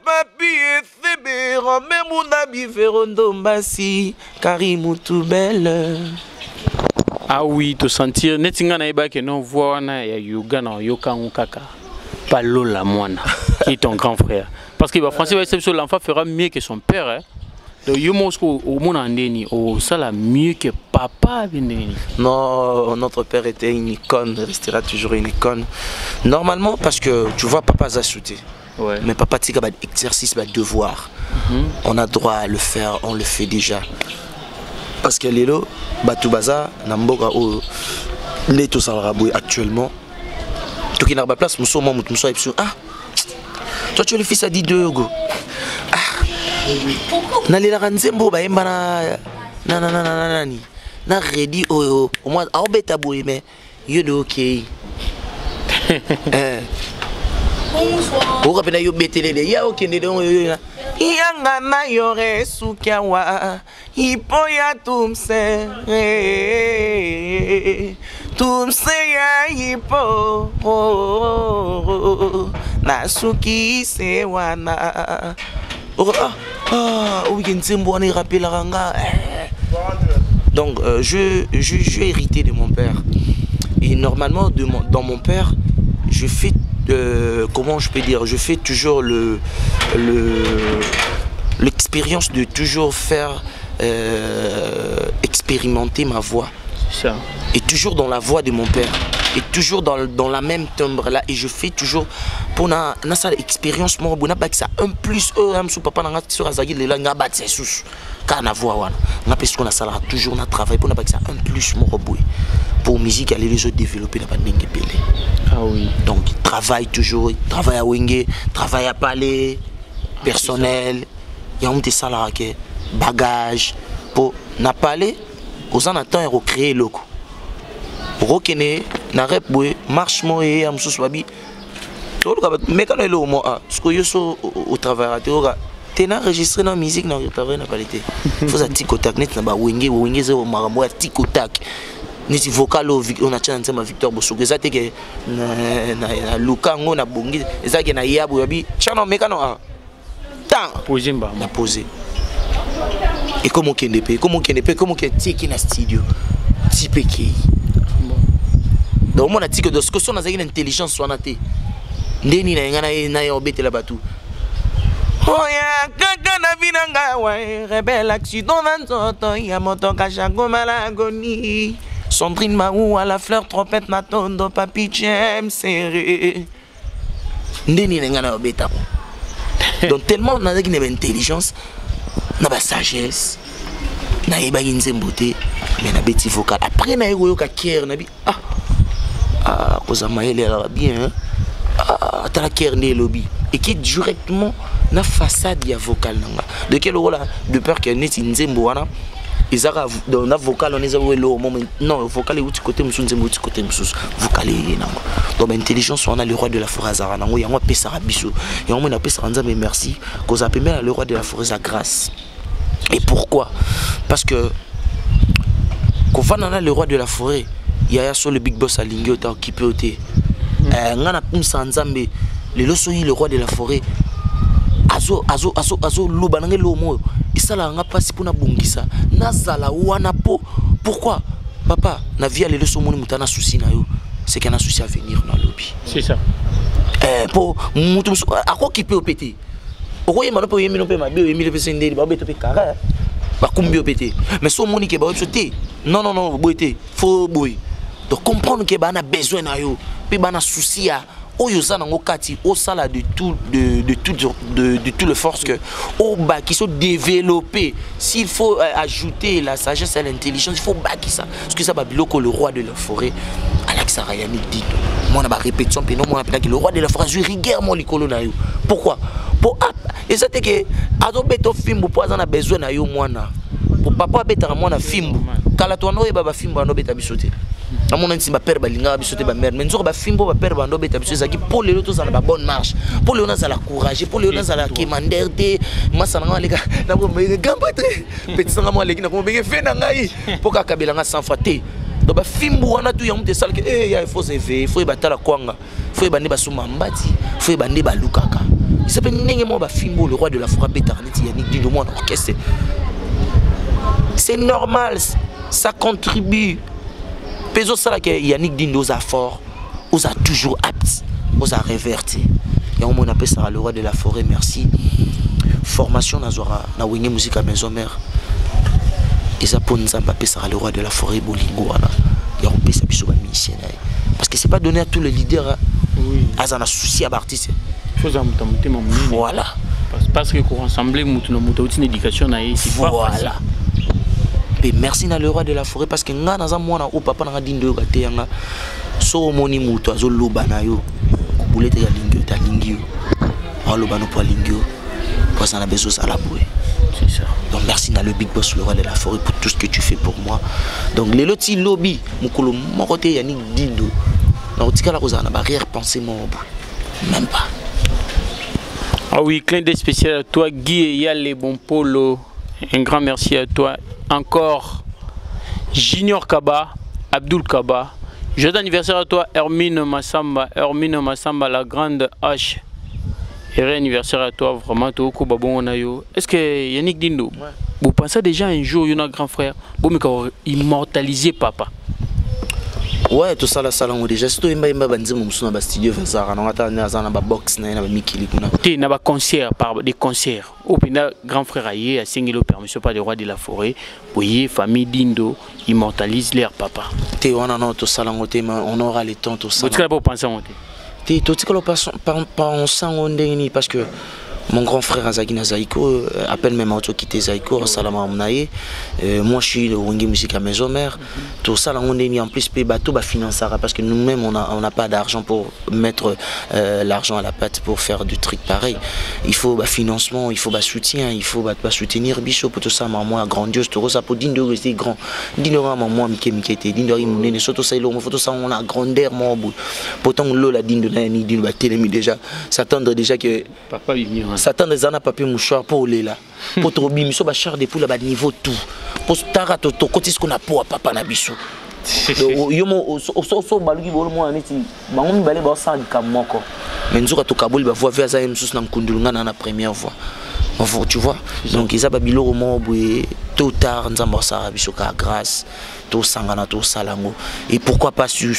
papi esebe rombe munda biverondo mbasi Karimutu belle. Ah oui, te sentir netinga na iba que non voix na ya yoga na yoka kaka pas lola moana qui est ton grand frère parce que le français va essayer l'enfant fera mieux que son père hein. Donc yo mosko au monde andeni au sala mieux que papa vendeni. Non, notre père était une icône, restera toujours une icône. Normalement parce que tu vois papa a sauté. Ouais. Mais papa tika ba exercice ba devoir. On a droit à le faire, on le fait déjà. Parce que lelo batubaza na mboka o leto salraboué actuellement. Tout qui n'a pas place muso mo muso epso ah. Toi tu es le fils à Dido go. Ah. Na lela kanzembo ba yemba na nani. Na ready au moins a obeta boy mais you do okay. Pourquoi pena yo betelele ya okende don yo yanga na yore sukiawa ipoya tumse ya ipo na suki se wana donc j'ai hérité de mon père et normalement dans mon père je fais comment je peux dire, je fais toujours l'expérience de toujours faire expérimenter ma voix. Ça. Et toujours dans la voix de mon père. Et toujours dans la même timbre là. Et je fais toujours pour na ça expérience moi bona ça un plus papa na sur azagi le nga bat c'est sous car na voix wana. Na parce qu'on a ça toujours na travail pour na ça un plus mon boy. Pour musique aller les autres développer na pas ndenge belé. Ah oui. Donc il travaille toujours, il travaille à Wenge, travaille à Palais, personnel. il y a un petit salaire qui bagage pour n'a pas aller aux en attend et recréer loco pour que na rep marche moi et am sous babi tout le mais quand il est au moins ce que je au travail tu as enregistré dans la musique dans le travail n'a pas été faut ça tic-tac net na ba wenge zéro marambo tic-tac niti vocal on a changé ma Victor Bosogo ça te que na lukango na bongi ça que na yabu yabi chano mekano a tant poser mba na poser et comment qu'on dépêche comment qu'on tiki na studio type qui donc mon article de ce que son une intelligence soit naté ndeni na ngana na yo betela batu oya kaka na binanga wa rebelle accident dans ya moto kashango malagoni Sandrine Mahou à la fleur trompette natondo papi j'aime serré ndeni ngana obeta donc tellement on a une intelligence na ba sagesse na yeba nzembote mais na beti vocal après na yo ka kier na bi kozama elle est bien ta la kier ne lobby et qui directement na façade ya vocal nanga de quel rôle de peur que neti nzembo wana Isara dans la vocal on est au moment non vocal est du côté musu nzembo du côté musu vocal est nango donc intelligence on a le roi de la forêt azara nango yango pesa biso yango na pesa nzambe merci cause appelle le roi de la forêt à grâce et pourquoi parce que quand on a le roi de la forêt il y a sur le big boss à lingio ta occupé oté ngana kumsa nzambe le roi de la forêt azo lubanange lomo isala nga pasi pona bongisa nazala wana po pourquoi papa na via le leçon moni mutana souci na yo c'est qu'il y a un souci à venir dans lobby c'est ça pour mutu à quoi qui peut péter pourquoi il m'a pas yemi no pe ma bio yemi le pese ndeli ba beto pe kara ba kumbio péter mais so moni ke ba opsoté non boité faut boy donc comprendre que ba na besoin na yo pe ba na souci à Oyosana ngokati au sala de tout le force que au bas qui sont développés s'il faut ajouter la sagesse et l'intelligence il faut bâtir ça parce que ça va bloquer le roi de la forêt Alexa Rayani dit moi na ba répétition puis non moi na le roi de la forêt je rigueur mon likolo na yo pourquoi pour et ça c'est que azo beto film pour ça na besoin na yo mwana pour papa beta mwana film kala to no e baba film no beta bisoté à mon avis, ma père balinga bisoté ba mère mais nous ba fimbo ba père bando beta bisoté zaki pour les autres ça na ba bonne marche pour les autres ça la courage pour les autres ça la kimanderte masa na leka na ko me gambatre petit sanga mo leki na ko be fe na ngai pour ka kabela nga sans faté donc ba fimbo wana tu ya mte sala que il faut se faire il faut batala kwanga faut bande ba suma mbati faut bande ba lukaka il s'appelle ndenge mo ba fimbo le roi de la forêt bétarniti Yannick Dindo mo orchestre c'est normal ça contribue. Peso ça que Yannick Dindo a fort, on a toujours apte, on a réverti. Et on appelle ça le roi de la forêt, merci. Formation na wenge musique à maison mère. Et ça pour nous appeler ça le roi de la forêt bolingo wana. Et on peut ça biso ba mission. Parce que c'est pas donné à tous les leaders. Oui. À un souci à l'artiste. Voilà. Parce que pour rassembler une éducation voilà. Et merci na le roi de la forêt parce que nga naza mwana o papa na dindo ka te nga so moni muto azo loba na yo kubulete ya lingio ta lingio on loba no po lingio parce qu'on a besoin ça la bouée c'est ça donc merci na le big boss le roi de la forêt pour tout ce que tu fais pour moi donc les loti lobby mukolo mokote Yannick Dindo na otika la koza na barrière penser mon même pas. Ah oui, clin d'œil spécial à toi Guy Yale Bon Polo. Un grand merci à toi. Encore Junior Kaba, Abdul Kaba. Joyeux anniversaire à toi Hermine Massamba, la grande H. Et anniversaire à toi vraiment Toko Babonayo. Est-ce que Yannick Dindo, vous pensez déjà un jour il y a un grand frère, vous immortaliser papa? Ouais, tout ça là salon déjà surtout imba banzi mu musuna ba studio Vazara na ngata na zana ba box na ba mikili kuna té na ba concert par des concerts au pina grand frère aye a singelo permission par le roi de la forêt boye famille Dindo immortalise leur papa té wana non tout ça là on aura le temps tout ça vous pas penser on té tout ça là pas on sang on ndeni parce que mon grand frère Azaki na Zaïko, appelle même auto quitter Zaïko, Salama Mnaye. Moi je suis le Wenge Musique à Maison Mère. Tout ça, on est mis en plus pay bateau financera parce que nous-mêmes on n'a pas d'argent pour mettre l'argent à la pâte pour faire du truc pareil. Il faut financement, il faut soutien, il faut soutenir Bichot pour tout ça. Maman grandiose, tout ça pour Dindo rester grand. Dindo maman Mickey était Dindo il surtout ça il faut tout ça on a grandeur mon bout. Pourtant l'eau Dindo ni Dindo télémi déjà s'attendre déjà que papa il s'attendre des années papier mouchoir pour les là pour trop biso ba cher de pour le niveau tout pour tara to côté ce qu'on a pour papa na biso yo mo so baluki bolo mo aneti bango mi balé ba sans kamoko mais nzoka to kaboli ba voix vers ça msus na mkundulunga na première fois tu vois donc ils a babilo mo boye tôt tard nzamba sa biso ka grâce to sangana to salango et pourquoi pas sur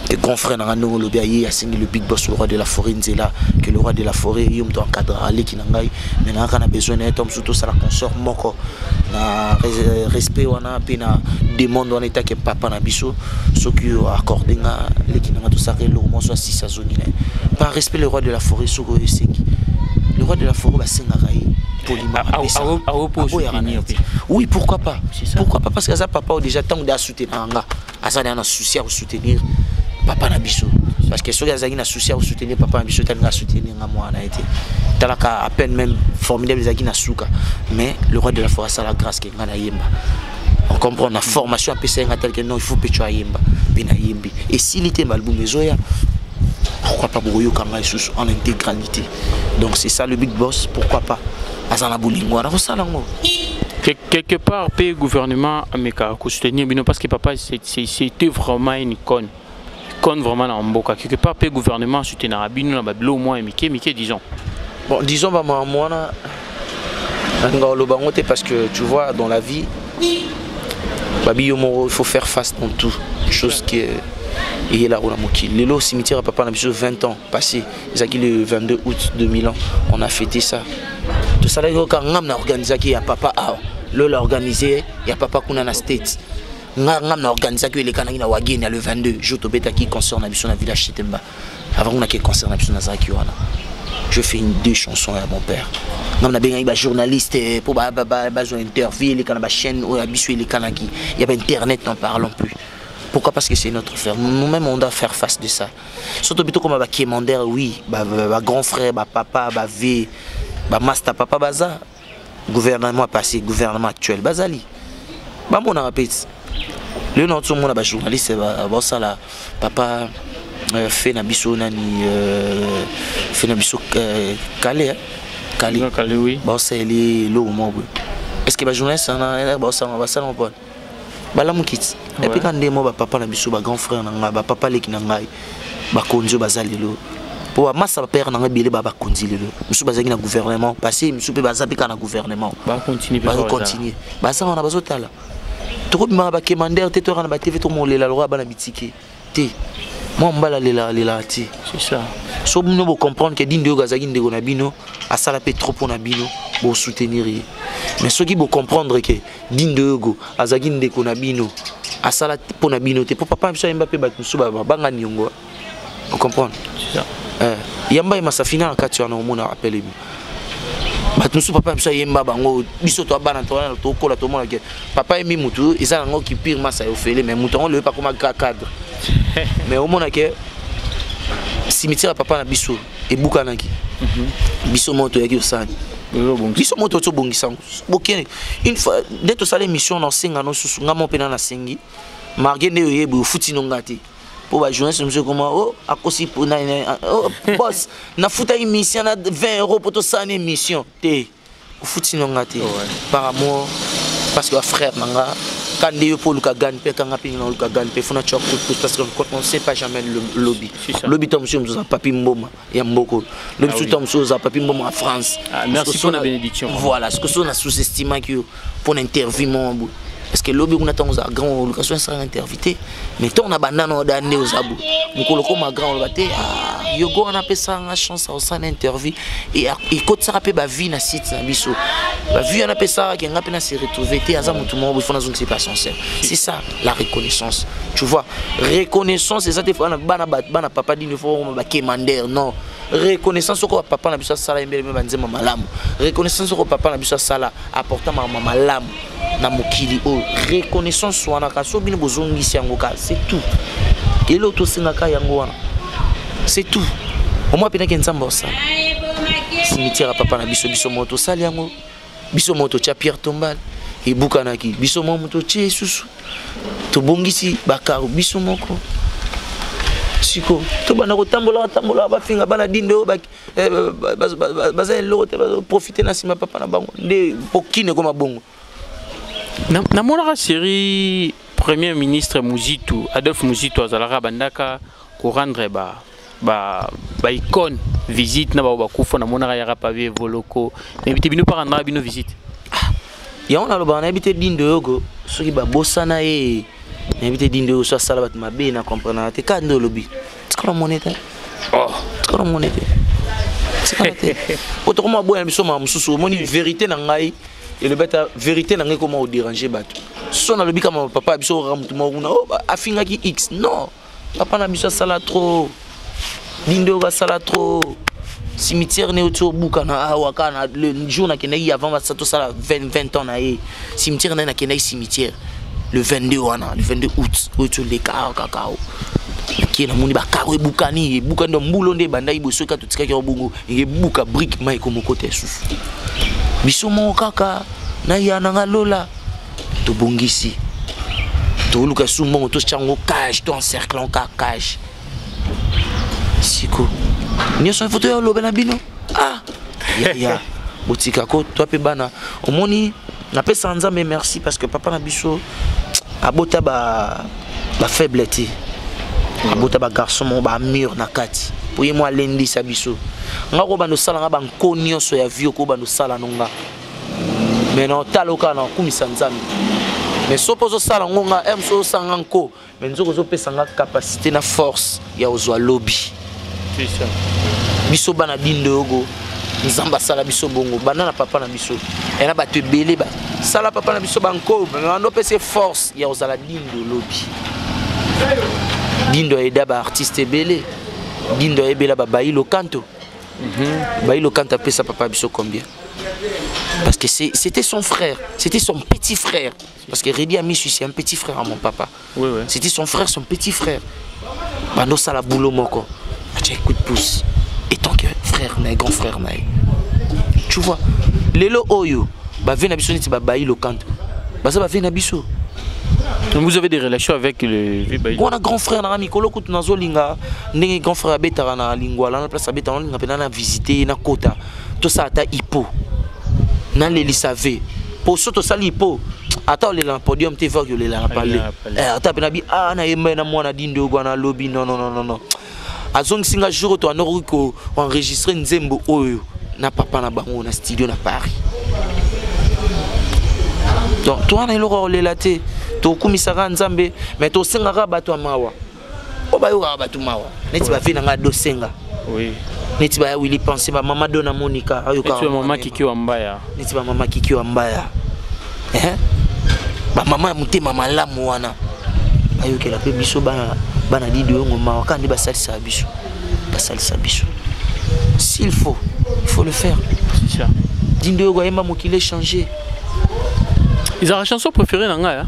les grands frères na no lobi ayi a signé le big boss le roi de la forêt nzela que le roi de la forêt yom to encadrer ali kinangai maintenant quand on a besoin d'un homme surtout ça la consort moko na respect wana pena demande on état que papa na biso ce qui accordé nga les kinanga to ça que le roman soit 6 zone par respect le roi de la forêt soko esengi le roi de la forêt ba sengaka oui, pourquoi pas? Pourquoi pas? Parce que ça, papa, déjà, tant de soutenir, ça a un souci à soutenir papa Nabiso. Parce que ceux qui ont un souci à soutenir papa Nabiso, ils ont soutenir moi. Ils ont à peine même formidable, ils ont mais le roi de la forêt, ça la grâce qui est Yemba. On comprend la formation à PC, non, il faut que tu aies Yemba. Et s'il était mal, pourquoi pas Bourgoyo Kanga en intégralité? Donc c'est ça le big boss, pourquoi pas? Quelque part, le gouvernement a soutenir Bino parce que papa c'était vraiment une icône. Icône vraiment en Mboka. Quelque part, le gouvernement a soutenu Bino, au moins Mickey, disons. Bon, disons, moi, parce que tu vois, dans la vie, il faut faire face dans tout. Chose qui est. Et là, le cimetière à papa, on a besoin de 20 ans passé. Le 22 août 2000 ans, on a fêté ça. Tout ça, quand on a organisé, il y a papa, il a organisé, il y a papa qui est dans la state. On a organisé le canal le 22 jour qui concerne la village Chetemba. Avant on a qui concerne la Zaki. Je fais deux chansons à mon père. On a bien des journalistes pour interviewer les canaux chaîne ou habituer les canaux qui. Il y a internet, n'en parlons plus. Pourquoi? Parce que c'est notre frère. Nous-mêmes, on doit faire face de ça. Surtout comme un commander, oui, grand frère, papa, V, master papa, baza. Gouvernement passé, gouvernement actuel, bazali. Mon répète. Le nom de mon journaliste, c'est là, papa fait nabiso nani, fait nabiso Calais, oui. C'est le moment. Est-ce que le journaliste, ça non bon. Balamukit. Et puis quand des mots papa na biso ba grand frère na ba papa leki na ngai ba konzo bazalelo pour massa père na ngai ba konzi lelo musu bazaki na gouvernement passé musu pe bazapi kana gouvernement ba continuer ba ça on a bazotala trop bima ba commander te to na ba TV to mo lela loi ba na bitike te moi mbala lela ti c'est ça so bino bo comprendre que dindo gazaki ndeko na bino asala pe trop pour na bino bo soutenir mais ceux qui vont comprendre que dindo azaki ndeko na bino asala pour na bino te pour papa biso Mbappé bat musu ba banga nyongo vous comprenez c'est ça yamba masafina na kati wana omona appelé bat musu papa biso yemba bango biso to bana to kola to mona ke papa emi mutu isa ngo ki pire masa yo fele mais mutu on le pas comme cadre mais omona ke cimetière papa na biso e bukanaki biso moto yaki osani biso moto to bongisango bokene une fois dès to sala émission na singa no susu ngamo pena na singi marge ne yebu futi no ngati pour ba journaliste monsieur comment oh akosi pour na oh boss na futa émission na 20 € pour to sala émission te futi no ngati par amour parce que frère nanga quand il faut le gagner pe quand on le gagne pe fona chok parce que on sait pas jamais le lobby lobby tom sur papi mboma ya mboko lobby tom sur papi mboma en France merci pour la bénédiction voilà ce que on a sous-estimé que pour interview mon parce que lobby on attend aux grand location sera intervité mais ton a banana d'année aux abou mukolo comme grand le baté yogo on appelle ça une chance au sein interview et côté ça rappelle ba vie na site na biso ba vie on appelle ça qui on appelle se retrouver té aza mutu mo il faut que c'est pas sincère c'est ça la reconnaissance tu vois reconnaissance c'est ça des fois bana papa dit il faut ba commander non reconnaissance au papa na biso sala mbele me banzema malamu reconnaissance au papa na biso sala apportant mama malamu na mokili o reconnaissance wana ka so bino bozongisi yango ka c'est tout et l'autre singaka yango wana c'est tout au moins pena kenzamba ça cimetière papa na biso moto sali yango biso moto tia Pierre Tombal et bukanaki biso moto tia susu to bongisi bakaro biso moko siko to bana ko tambola ba finga bana dindo ba baza l'autre profiter na sima papa na bango nde pokine ko mabongo na mona série premier ministre Muzitu Adolphe Muzitu azalaka bandaka ko rendre ba icône visite na ba kufa na mona ya pavé voloko mais bité bino par rendre bino visite ya on a le bana bité dindo yogo soki ba bosana e invité dindo so sala bat mabe na comprendre te kando lobi tikola monete tikola monete tikola autrement boya biso ma mususu moni vérité na ngai et le beta vérité na ngai comment déranger bato so na lobi kama papa biso ramutu mona afinga ki x non papa na biso sala trop dindo ga sala trop cimetière ne autour bukana awakana le jour na kenai avant ma sato sala 20 ans na e cimetière na kenai cimetière le 22 août autour des cacao qui na moni ba karo e bukani ndo mbulo nde bandai boso ka tutika ki obungu e buka brick mai ko mokote susu biso mo kaka na yana ngalola to bongisi to luka sumo to chango cage to encerclant cage siko ni so photo ya lobe na bino ya botika ko to pe bana omoni na pesa nzambe merci parce que papa na biso abota ba faiblesse abota ba garçon ba mur na kati pour moi lendi sa biso ngako bando sala nga ba nkonyo so ya vie ko bando sala nonga mais non taloka na kumisa nzambe mais so pozo sala ngonga emso sanga nko mais nzoko zo pesa nga capacité na force ya ozwa lobby c'est ça biso bana dindo yogo nzamba sala biso bongo banana papa na biso ena bato ebele ba sala papa na biso banko mais ando pese force ya ozala dindo lobby dindo eda ba artiste ebele dindo ebela ba bailo canto bailo canto pesa papa biso combien parce que c'était son frère, c'était son petit frère parce que Redi Amisu c'est un petit frère à mon papa. Oui. C'était son frère, son petit frère. Bando sala boulot moko. Tu coup de pouce. Et tant que frère na grand frère na. Tu vois, lelo oyo ba vena biso niti ba bailo canto. Ba ça ba vena biso. Vous avez des relations avec le Vibaï? On a grand frère na Mikolo kutu nazo linga, ndenge grand frère abeta na lingwa la place abeta on linga pena na visiter na kota. Tout ça ata hippo. Na leli savait. Pour surtout ça hippo. Ata le la podium te voir que le la parler. Ata pena bi na yemba na mwana dindo gwana lobby non. Azong singa jour to anoriko enregistrer nzembo oyo na papa na bango na studio na Paris. Donc toi na iloko le laté. To kumisaka nzambe mais to sengaka bato mawa obayoka bato mawa neti ba vina nga do senga oui neti ba Willy penser ba mama dona Monica ayoka neti ba mama kiki wa mbaya neti ba mama kiki wa mbaya ba mama mutema malamu wana ayokela pe biso bana dido ngo mawa kandi basalisa biso s'il faut il faut le faire c'est ça dindo go yemba mokile changer. Ils ont la chanson préférée dans la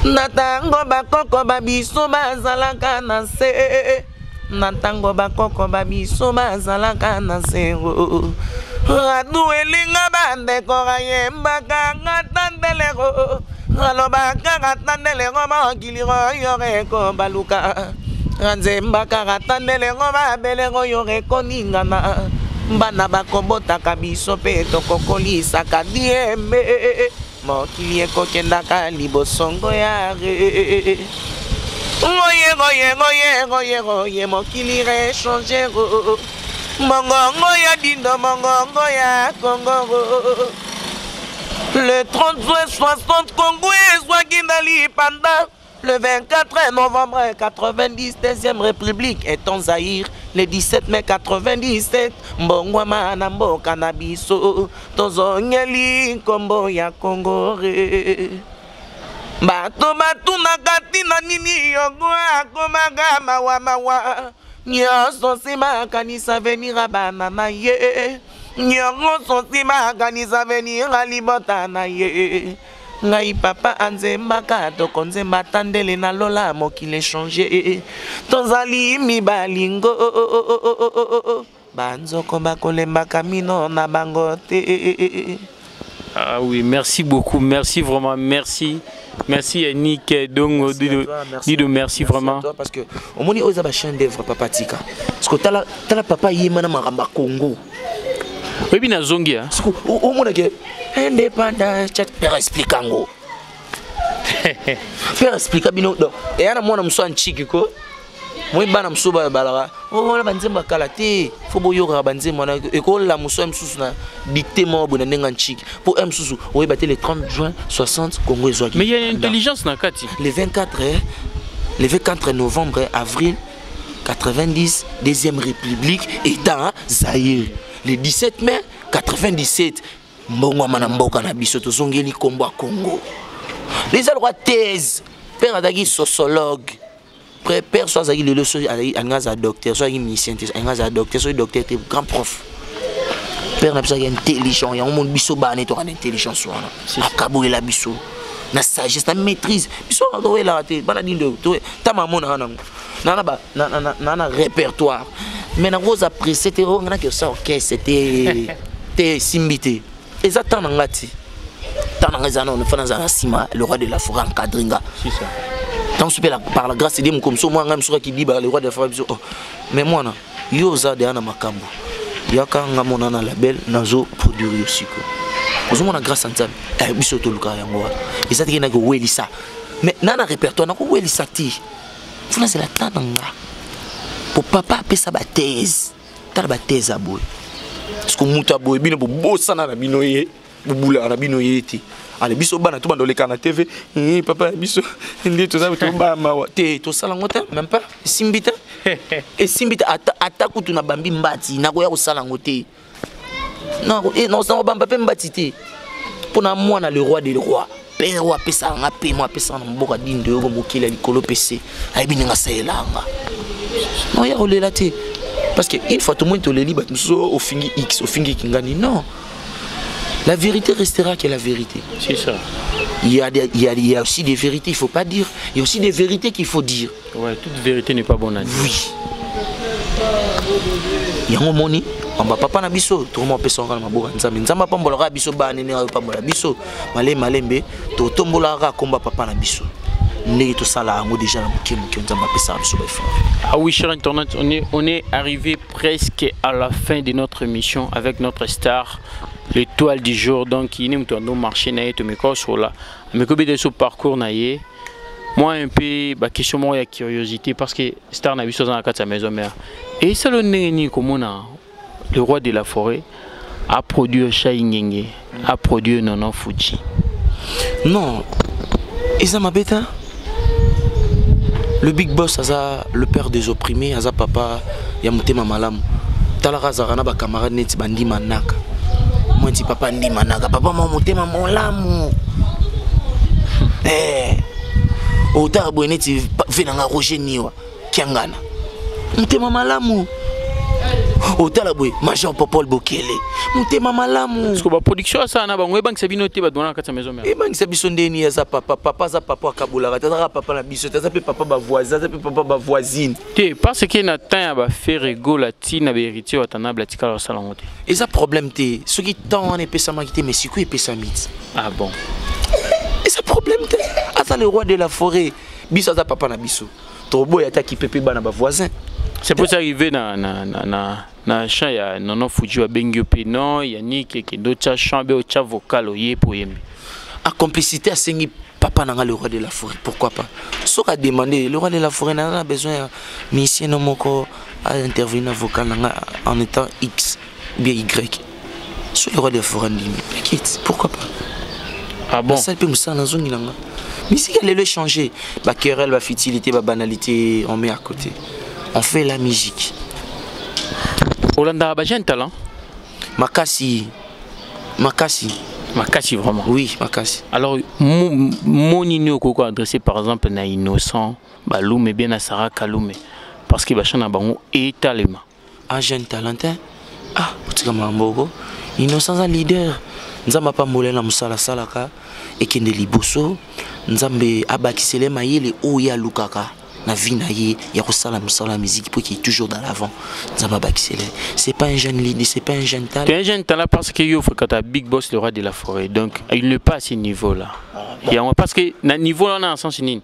Natango bakoko babiso bazalaka na se. Natango bakoko babiso bazalaka na se. Adu elinga bande ko yemba kanga tandelero. Aloba kanga tandelero ma kiliro yore ko baluka. Nzemba kanga tandelero ba belero yore ko ningana. Bana bakobota kabiso pe tokokolisa kadiembe mokili ekokendaka libosongo yare oye mokili rechange mongongo ya dindo mongongo ya Congo le 30 juin 60 Congo ezwaki na lipanda. Le 24 novembre 90, 10e République est en Zaïre. Le 17 mai 97, Mbongwama Nambo Canabiso, Tozonyeli Kombo ya Congoré. bato batunaka tina nini yongo akomaka mawa nyonso nsima akanisa venir abana na ye nyonso nsima akanisa venir alibota na ye ngai papa anzembaka tokonzemba atandele na lola mokili change tozali mibalingo banzoko bakolembaka mino na bango te. Ah oui, merci beaucoup, merci vraiment, merci. Merci Yannick, donc Dido, merci vraiment. Toi parce que au moins ils ont une chaîne d'œuvre papa Tika. Parce que t'as papa yémana maramba Congo. Oui bien zongi hein. Parce que au moins que indépendant chat père explique ngo. Père explique bino donc et ana mwana mso anchiki ko. Moi bana msoba balaka. Oh la banzemba kala te. Faut boyoka banzemba na école la mso msusu na dicté mo bona nenga nchiki. Pour msusu oui batté le 30 juin 60 Congo ezwaki. Mais il y a une intelligence na kati. Le 24 novembre avril 90 deuxième république état Zaïre. Le 17 mai 97 mbongo mana mboka na biso tozongeli kombo a Congo. Les droits thèse père adagi sociologue. Père soit Zagui le leçon à docteur, soit musicien, à docteur, soit docteur, grand prof. Père n'a pas intelligent, il y a un monde biso bané, tu as intelligence soit là. Akabou la biso, na sagesse, na maîtrise. Biso na doit la rater, banadine de, ta maman na répertoire. Mais na rose après c'était on a que ça ok c'était simbité. Exactement ngati. Tant ngazana on fait dans sima le roi de la forêt encadringa. C'est ça. Par la grâce de Dieu, comme ça, moi, je qui dit le roi de la forêt. Mais moi, il y a des gens qui ont il y a quand on a un label, nazo produire aussi. Nous avons grâce à Dieu. Et ça qui est ça. Mais dans le répertoire, on a eu ça. C'est la tendance. Pour papa, il sa thèse. Il a thèse à boy. Parce que muta boy, bien pour bosser na binoye, pour bouler na binoye. Allez, biso bana tout dans les canaux TV. Papa, biso, ndi tout ça, tout ba mawa. Te, tout ça langote, même pas. Simbita. Et simbita ataku tu na bambi mbati, na goya osala ngote. Non, non, ça bamba pe mbati te. Pour na moi na le roi des rois. Père roi pesa nga pe moi pesa na mboka dinde yo mokile likolo PC. Ai bininga saelanga. Non, ya olela te. Parce que une fois tout le monde te le libre, au fingi X, au fingi kingani. Non. La vérité restera que la vérité. C'est ça. Il y a aussi des vérités, il ne faut pas dire. Il y a aussi des vérités qu'il faut dire. Ouais, toute vérité n'est pas bonne à dire. Oui. Il y a un moment, on va pas nabiso, tout le monde peut s'en rendre à boire. Nzamba pas mbola biso ba nene pas mbola biso. Malembe, to tombola ra komba papa nabiso. N'est ça là, on déjà ah oui, chers internautes, on est arrivé presque à la fin de notre émission avec notre star, l'étoile du jour. Donc, il est en marché naïe to meko sur là. Mais comme de ce parcours naïe, moi un peu bah question moi la curiosité parce que star n'a vu ça dans la sa maison mère. Et ça le neni comme on a le roi de la forêt a produit Chaingenge, a produit Nono Fuji. Non. Et ça m'abête. Le big boss, le père des opprimés, papa, Yamutema Malam. Talara Zarana, ba camarade net bandi manaka. Moi, dis papa ndi manaka. Papa, moi, Mutema Molamu. Ota Boneti, Venanga Roger Niwa, Kiangana. Mutema Malamu. Otalabwe Major Popol Bokele Mutema Malamu parce que la production ça na bango bank sabino te ba dona ka maison mère et bank sabiso ndeni ya za papa za papa akabula tata papa na biso tata pe papa ba voisin tata pe papa ba voisine te parce que na temps ba faire rigola ti na héritier watanable tikala sala ngote et ça problème te ce qui tant on pesa makité mais siku pesa mit ah bon et ça problème te ata le roi de la forêt biso za papa na biso to boy ataki pepe bana ba voisin. C'est pour ça arriver na chant ya Nono Fuji wa bengio pe non Yannick qui d'autres chant be au vocal au yé pour yembe. A complicité à sengi papa nanga le roi de la forêt pourquoi pas. Ce qu'a demandé le roi de la forêt n'a besoin musicien no moko à intervenir vocal nanga en étant X bien Y. Sur le roi de la forêt dit quitte pourquoi pas. Ah bon. Ça peut me ça dans zone nanga. Musique elle le changer ba querelle ba futilité ba banalité on met à côté. On fait la musique. Olanda a un talent. Makasi. Makasi vraiment. Oui, Makasi. Alors, mon igno koko adressé par exemple na Innocent, Baloume bien à Sarah Kaloume. Parce que Bachana Bango est talent. Un jeune talentin. Ah, Poutika Mambogo. Innocent un leader. Nzamba pa mole na musala salaka. Ekende liboso. Nzambe abakisele mayele oya lukaka. Na vie na ye, ya kosala musala musique pour qu'il est toujours dans l'avant. Nzamba bakisele. C'est pas un jeune leader, c'est pas un jeune talent. C'est un jeune talent parce que yo quand tu Big Boss le roi de la forêt. Donc il n'est pas à ce niveau là. Bon. Parce que na niveau là on a un sens ni.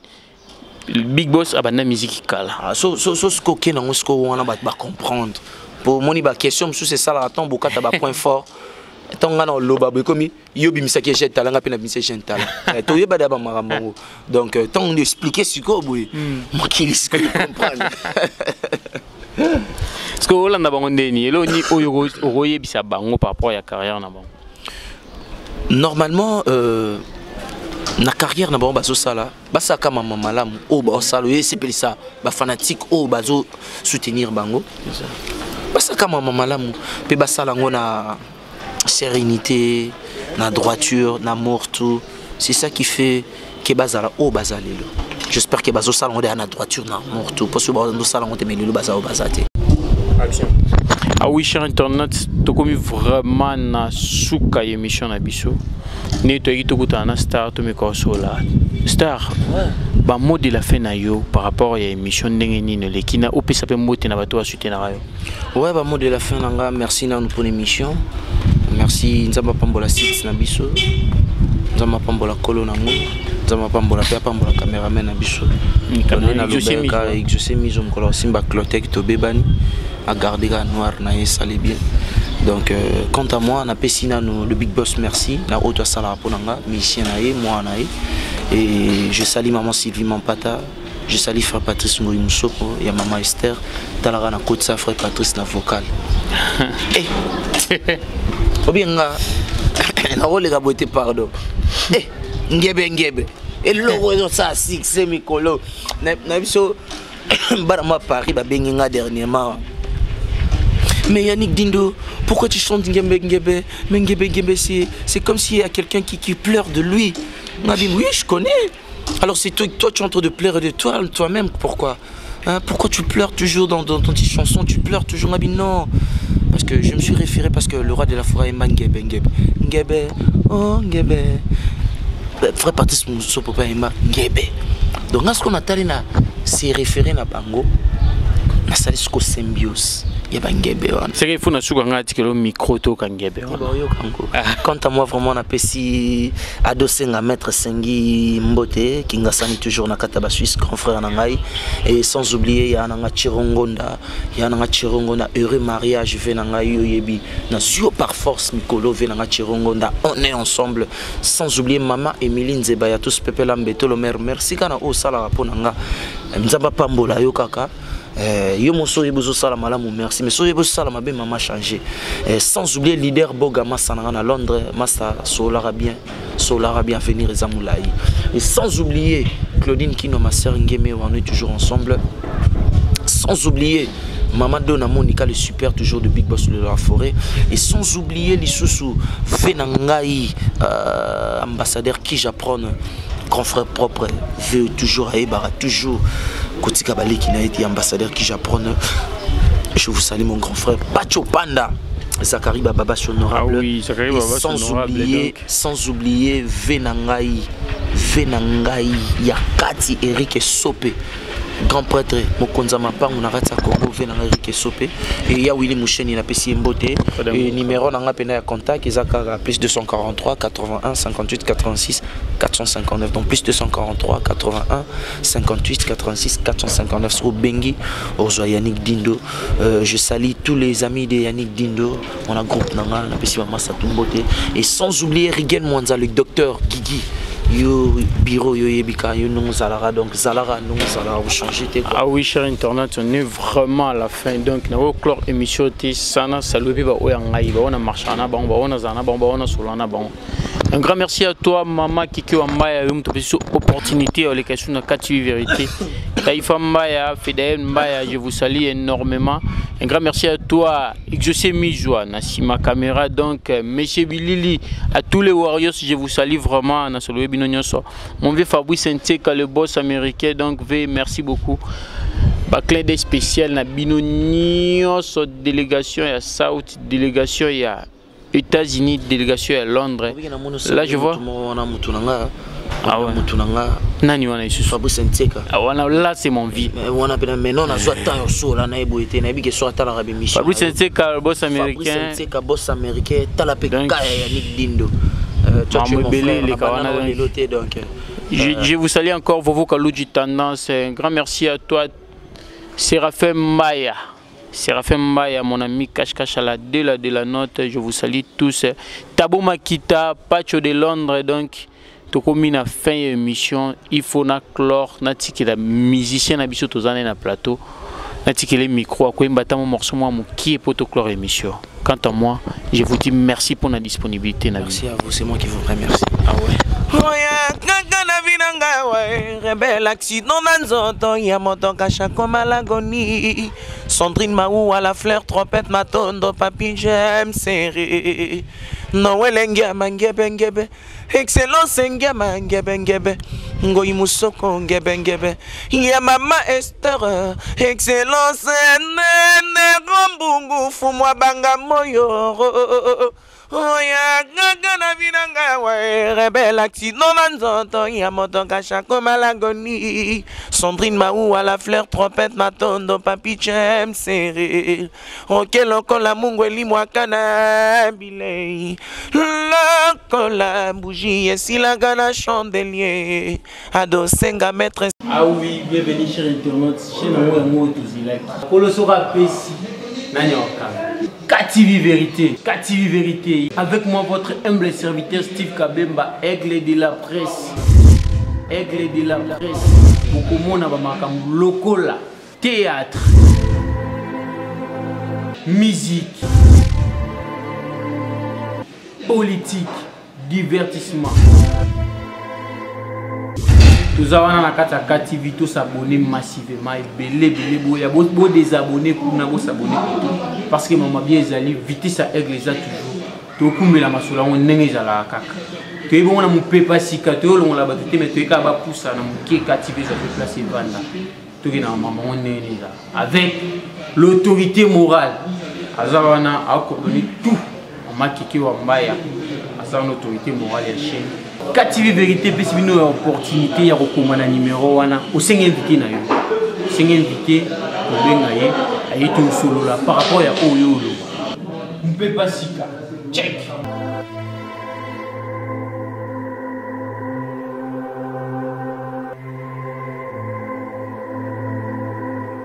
Le Big Boss a la musique kala. So ce que na ngosko wana ba comprendre. Pour moni ba question c'est ça là attends bokata ba point fort. Tant on loba comme yo bimisa ki jeune talent ngapena bimisa jeune talent. To yeba da ba marambo. Donc tant on expliquer ce ko boy. Moi qui risque de comprendre. Parce que Hollande bango ndeni elo ni oyo yebisa bango par rapport à la carrière na bango. Normalement na carrière na bango bazo sala basaka mama malamu o ba sala c'est ça ba fanatique o bazo soutenir bango. C'est ça. Basaka mama malamu pe basala ngona sérénité, na droiture, na mort tout. C'est ça qui fait que bazala au bazalelo. J'espère que bazo sala ngona na droiture na mort tout parce que bazo sala ngona melelo bazao bazate. Action. Ah oui, cher internaute, tu as vraiment na souka émission na biso. Ne to yito kutana star to me kosola. Star. Ba mot de la fin na yo par rapport à émission ndenge nini le kina opesa pe moté na bato a soutenir yo. Ouais, ba mot de la fin nga merci na nous pour l'émission. Merci nzamba pambola site na biso. Nzamba pambola kolo na ngo. Nzamba pambola pe pambola cameraman na biso. Je sais mis on kolo simba clotek to bebani à garder la noir na salé bien. Donc quant à moi na pesina le Big Boss merci na auto sala ponanga mission nae moi nae et je salue maman Sylvie Mampata, je salue frère Patrice Ngoi Musopo et maman Esther talara na côte sa frère Patrice na vocal. Obienga na role ga beauté pardon. Ngebe et le logo ça six mikolo na biso barama Paris ba benga dernièrement. Mais Yannick Dindo, pourquoi tu chantes Ngebe? Mais Ngebe, c'est comme s'il y a quelqu'un qui pleure de lui. On a dit, oui, je connais. Alors c'est toi tu es en train de pleurer de toi-même, pourquoi hein? Pourquoi tu pleures toujours dans tes chansons? Tu pleures toujours. On a dit, non. Parce que je me suis référé parce que le roi de la forêt est Ngebe. Ngebe, oh Ngebe. Frère Patrice Mousso, papa Emma, Ngebe. Donc, ce qu'on a talé, c'est référé à Bango. Na salisco symbiose. C'est qu'il faut que micro to kangebe. Quant à moi vraiment on appelle si adossé à maître Sengi Mbote qui ngasani toujours na Kataba Suisse grand frère nangai et sans oublier ya nanga Chirongonda heureux mariage ve nanga yoyebi na zio par force Mikolo ve nanga Chirongonda on est ensemble sans oublier maman Emiline Zebaya tous pepela mbeto le maire merci kana o sala raponanga nzamba pambola yo kaka yo moso yebozo sala malamu merci mais so yebozo sala mabe maman changé sans oublier leader Bogama sananga à Londres Master Solara bien venir Zamoulaï et sans oublier Claudine Kino ma sœur Ngeme on est toujours ensemble sans oublier Maman Dona Monica le super toujours de Big Boss de la forêt et sans oublier les sous Venangai ambassadeur qui j'apprends grand frère propre veut toujours à Ebara toujours Kotika Bale qui n'a été ambassadeur qui j'apprends. Je vous salue mon grand frère Pacho Panda Zachary Baba honorable. Ah oui, Zachary Baba sans oublier Venangai Yakati Eric Sopé grand prêtre Mokonza Mapangu na Ratsa Congo Venangai Eric Sopé et ya Willy Moucheni na pesi mbote et numéro na pena ya contact ezaka plus 243 81 58 86 459 donc plus 243 81 58 86 459 sur Bengi au Yannick Dindo. Je salue tous les amis de Yannick Dindo on a groupe nanga na pesi mama Satumbote et sans oublier Rigen Mwanza le docteur Guigui yo bureau yo yebika yo non zalara donc zalara non zalara vous changez. Ah oui cher internaute on est vraiment à la fin donc na clore émission ti sana saluer ba oyangai ba on a marchana ba on a zana ba on a solana ba. Un grand merci à toi maman Kiki Wamba et à opportunité les questions de KTV vérité Taïfa Mbaya, Fidel Mbaya, je vous salue énormément. Un grand merci à toi, Exaucé Mijoua, Nassima Caméra, donc Monsieur Bilili, à tous les Warriors, je vous salue vraiment. Mon vieux Fabrice Nteka, le boss américain, donc merci beaucoup. Clin d'œil spécial na Binonios, délégation à South, délégation à États-Unis, délégation à Londres. Là je vois. Ah ouais. Nani wana isusu Fabrice Nteka. Ah wana là c'est mon vie. Wana pena mais non azwa temps so là na eboité na bike so atala rabe mission. Fabrice Nteka boss américain. Fabrice Nteka boss américain tala pe kaya ya Nick Dindo. Tu es mon frère, les Kawana donc. Je vous salue encore Vovo Kalouji Tendance. Un grand merci à toi Séraphin Maya. Séraphin Maya, mon ami Cache à la de la note, je vous salue tous. Tabo Makita, Pacho de Londres, donc, tu as na fin émission, il faut na clore, na tiki la musicien na biso tozane na plateau, na tiki les micros, quoi mbata mon morceau moi qui est pour te clore émission. Quant à moi, je vous dis merci pour la disponibilité. Merci à vous, c'est moi qui vous remercie. Ah ouais. Rebelle accident dans ya moto kacha comme à l'agonie. Sandrine Maou à la fleur trompette matondo papi j'aime serré. Noël engia mangebe ngebe. Excellence engia mangebe ngebe. Ngoyi musoko ngebe ngebe. Ya mama Esther. Excellence nene gombungu fumwa banga moyo. Oh ya gana vinanga wa rebelle accident nanzonto ya moto kacha comme à l'agonie. Sandrine Maou à la fleur trompette matondo papi j'aime serré. Ok loko la mungweli mwakana bilei. Loko la bougie et si la gana chandelier. Ado senga maître. Ah oui, bienvenue chers internautes. Chez nous moi tozilaki. Kolo sora pesi nanya okam. KTV Vérité, KTV Vérité, avec moi votre humble serviteur Steve Kabemba, aigle de la presse, aigle de la presse, beaucoup de monde lokola, théâtre, musique, politique, divertissement. Tous avons na kata KTV tous s'abonner massivement et belé boya bo désabonner pour na bo s'abonner parce que maman bien ezali vitesse à aigle za toujours to kumela masula on ndenge ezala kaka to yebo na mupepa sika to longa la batete mais to ka ba poussa na muke KTV za pe place vanda to ki na maman on ndenge za avec l'autorité morale azawana a coordonner tout en makiki wa mbaya asa une autorité morale ya chaîne KTV Vérité, puis une opportunité, il y a un numéro, au 5 invité, 5 invité, il y a tout solo là, par rapport à Oyolo. On peut pas si check.